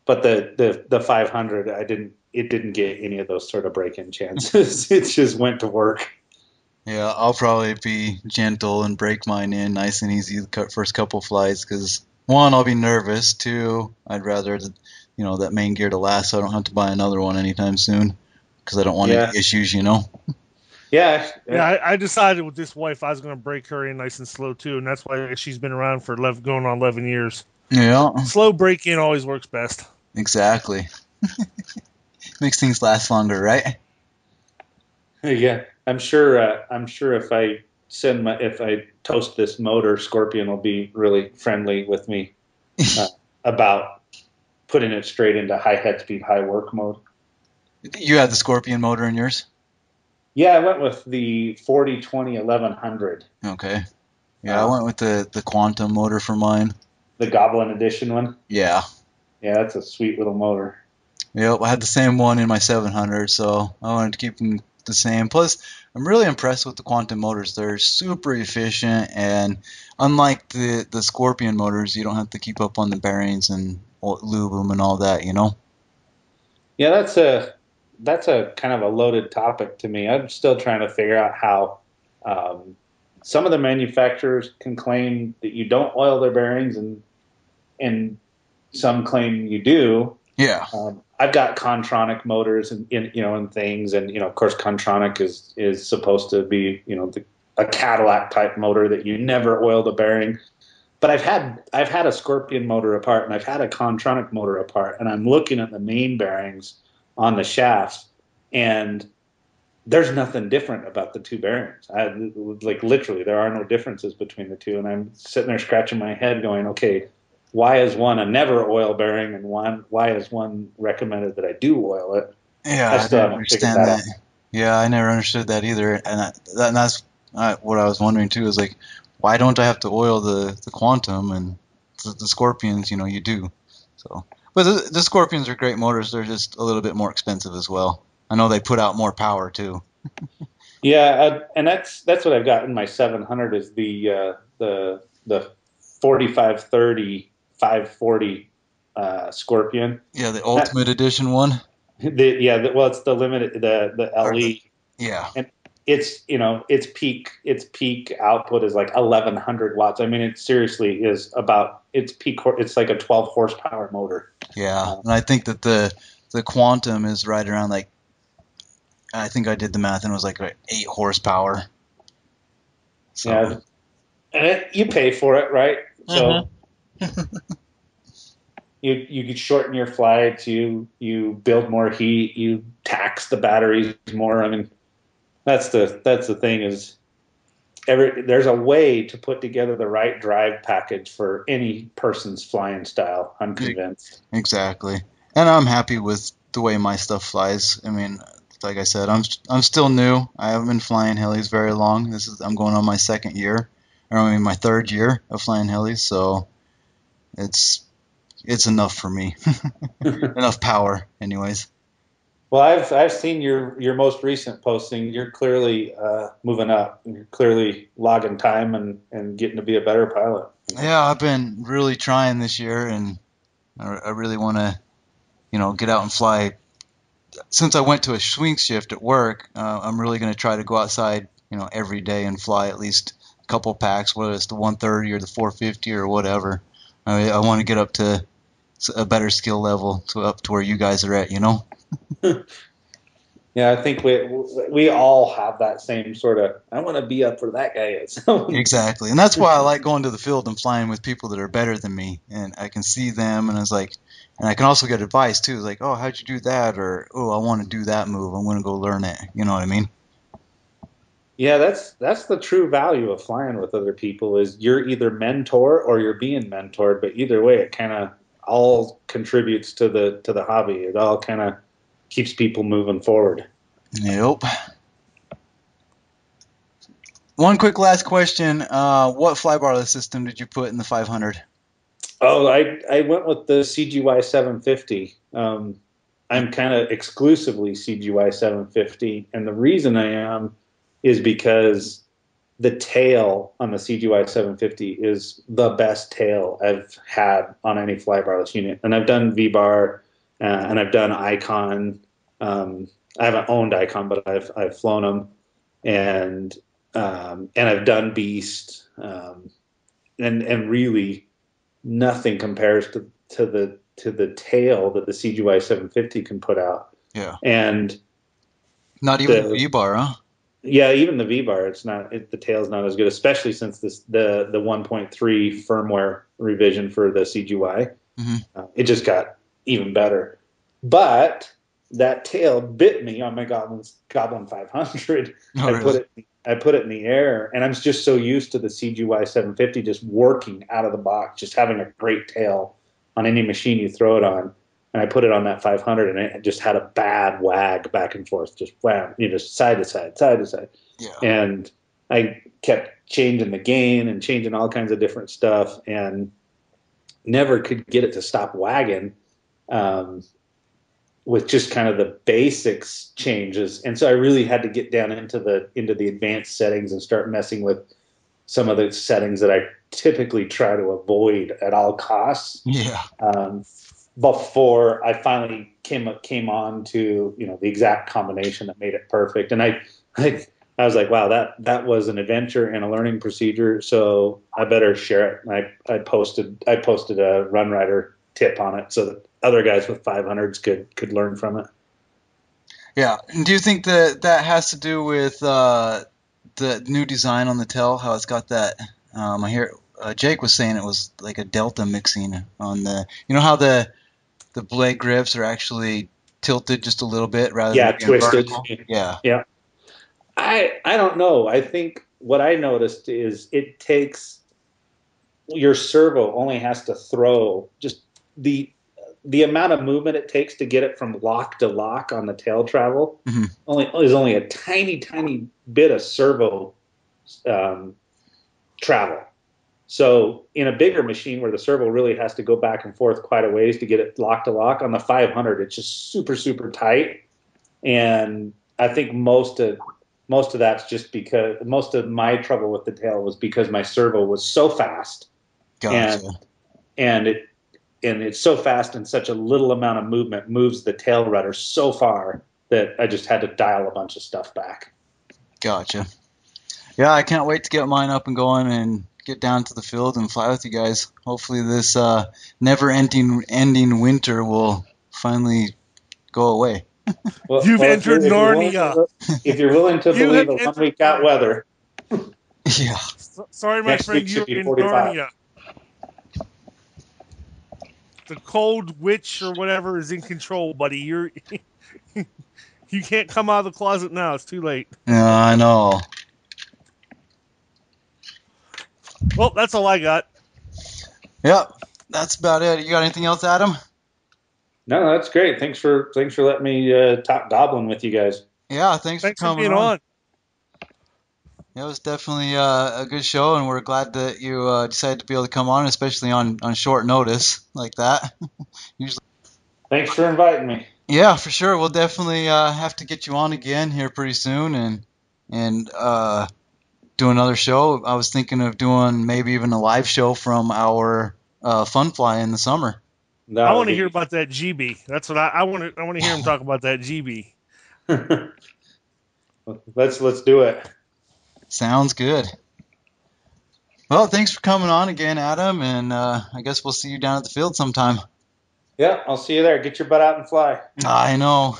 But the 500, it didn't get any of those sort of break-in chances. It just went to work. Yeah, I'll probably be gentle and break mine in nice and easy the first couple flights because, one, I'll be nervous. Two, I'd rather, that main gear to last so I don't have to buy another one anytime soon because I don't want any issues, Yeah. I decided with this wife I was going to break her in nice and slow too, and that's why she's been around for going on 11 years. Yeah. Slow break-in always works best. Exactly. Makes things last longer, right? Yeah, I'm sure if I toast this motor, Scorpion will be really friendly with me about putting it straight into high head speed, high work mode. You had the Scorpion motor in yours? Yeah, I went with the 4020 1100. Okay. Yeah, I went with the Quantum motor for mine. The Goblin edition one? Yeah. Yeah, that's a sweet little motor. Yep, I had the same one in my 700, so I wanted to keep them the same. Plus, I'm really impressed with the Quantum motors. They're super efficient, and unlike the Scorpion motors, you don't have to keep up on the bearings and lube them and all that, Yeah, that's a kind of a loaded topic to me. I'm still trying to figure out how some of the manufacturers can claim that you don't oil their bearings, and some claim you do. Yeah. I've got Contronic motors and things, and of course Contronic is supposed to be a Cadillac type motor that you never oil the bearing. But I've had a Scorpion motor apart, and I've had a Contronic motor apart, and I'm looking at the main bearings on the shafts, and there's nothing different about the two bearings. Like literally, there are no differences between the two, and I'm sitting there scratching my head, going, okay, why is one a never oil bearing, and why is one recommended that I do oil it? Yeah, I still haven't figured that out. Yeah, I never understood that either, and that's what I was wondering too. Is like, why don't I have to oil the Quantum and the Scorpions? You do. So, but the Scorpions are great motors. They're just a little bit more expensive as well. I know they put out more power too. Yeah, and that's what I've got in my 700 is the 4530 540 Scorpion. Yeah, the Ultimate Edition one. It's the limited the LE. Yeah. And it's its peak output is like 1100 watts. I mean, it seriously is about its peak. It's like a 12 horsepower motor. Yeah, and I think that the Quantum is right around like, I think I did the math and it was like 8 horsepower. So. Yeah, and you pay for it, right? So you could shorten your flights. You build more heat. You tax the batteries more. I mean, that's the thing is, there's a way to put together the right drive package for any person's flying style. I'm convinced. Exactly, and I'm happy with the way my stuff flies. I mean, like I said, I'm still new. I haven't been flying helis very long. I'm going on my second year, or I mean my third year of flying helis. So it's enough for me, enough power, anyways. Well, I've seen your most recent posting. You're clearly moving up. You're clearly logging time and getting to be a better pilot. Yeah, I've been really trying this year, and I really want to, get out and fly. Since I went to a swing shift at work, I'm really going to try to go outside, every day and fly at least a couple packs, whether it's the 130 or the 450 or whatever. I want to get up to a better skill level, up to where you guys are at, Yeah, I think we all have that same sort of, I want to be up for that guy. Exactly. And that's why I like going to the field and flying with people that are better than me. And I can see them, and it's like, and I can also get advice too. Like, oh, how'd you do that? Or, oh, I want to do that move. I'm going to go learn it. You know what I mean? Yeah, that's the true value of flying with other people is you're either mentor or you're being mentored. But either way, it kind of all contributes to the hobby. It all kind of keeps people moving forward. Yep. One quick last question. What flybarless system did you put in the 500? Oh, I went with the CGY 750. I'm kind of exclusively CGY 750, and the reason I am is because the tail on the CGY 750 is the best tail I've had on any flybarless unit. And I've done V-bar, and I've done Icon. I haven't owned Icon, but I've flown them, and I've done Beast, and really nothing compares to the tail that the CGY 750 can put out. Yeah. And not even the V-bar, huh? Yeah, even the V-bar, the tail's not as good, especially since the 1.3 firmware revision for the CGY. Mm-hmm. It just got even better. But that tail bit me on my Goblin 500. Oh, really? I put it in the air, and I'm just so used to the CGY 750 just working out of the box, just having a great tail on any machine you throw it on. And I put it on that 500, and it just had a bad wag back and forth, just wham, just side to side, side to side. Yeah. And I kept changing the gain and changing all kinds of different stuff, and never could get it to stop wagging with just kind of the basics changes. And so I really had to get down into the advanced settings and start messing with some of the settings that I typically try to avoid at all costs. Yeah. Before I finally came on to the exact combination that made it perfect. And I was like, wow, that was an adventure and a learning procedure, so I better share it. And I posted a Run Rider tip on it so that other guys with 500s could learn from it. Yeah. And do you think that has to do with the new design on the tail, how it's got that I hear Jake was saying it was like a delta mixing on how the blade grips are actually tilted just a little bit rather than being twisted. vertical. Yeah. Yeah. I don't know. I think what I noticed is it takes your servo only has to throw just the amount of movement it takes to get it from lock to lock on the tail travel. Mm-hmm. is only a tiny bit of servo travel. So in a bigger machine where the servo really has to go back and forth quite a ways to get it lock to lock, on the 500 it's just super, super tight. And I think most of that's just because most of my trouble with the tail was because my servo was so fast. Gotcha. And it's so fast and such a little amount of movement moves the tail rudder so far that I just had to dial a bunch of stuff back. Gotcha. Yeah, I can't wait to get mine up and going and get down to the field and fly with you guys. Hopefully this never-ending winter will finally go away. You've entered Narnia. If you're willing to believe a 1 week out weather. Yeah. Sorry, my friend, you're in 45. Narnia. The cold witch or whatever is in control, buddy. You can't come out of the closet now. It's too late. Yeah, I know. Well, that's all I got. Yep, that's about it. You got anything else, Adam? No, that's great. Thanks for letting me talk Goblin with you guys. Yeah, thanks for coming being on. It was definitely a good show, and we're glad that you decided to be able to come on, especially on short notice like that. Usually. Thanks for inviting me. Yeah, for sure. We'll definitely have to get you on again here pretty soon, and do another show. I was thinking of doing maybe even a live show from our fun fly in the summer. I want to hear about that GB. That's what I want to. I want to hear him talk about that GB. Let's do it. Sounds good. Well, thanks for coming on again, Adam, and I guess we'll see you down at the field sometime. Yeah, I'll see you there. Get your butt out and fly. I know.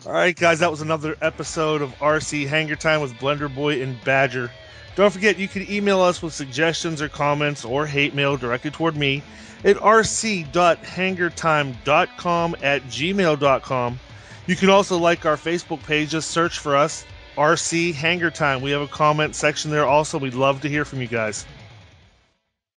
All right, guys, that was another episode of RC Hanger Time with Blender Boy and Badger. Don't forget, you can email us with suggestions or comments or hate mail directed toward me at rc.hangertime.com@gmail.com. You can also like our Facebook page. Just search for us, RC Hanger Time. We have a comment section there also. We'd love to hear from you guys.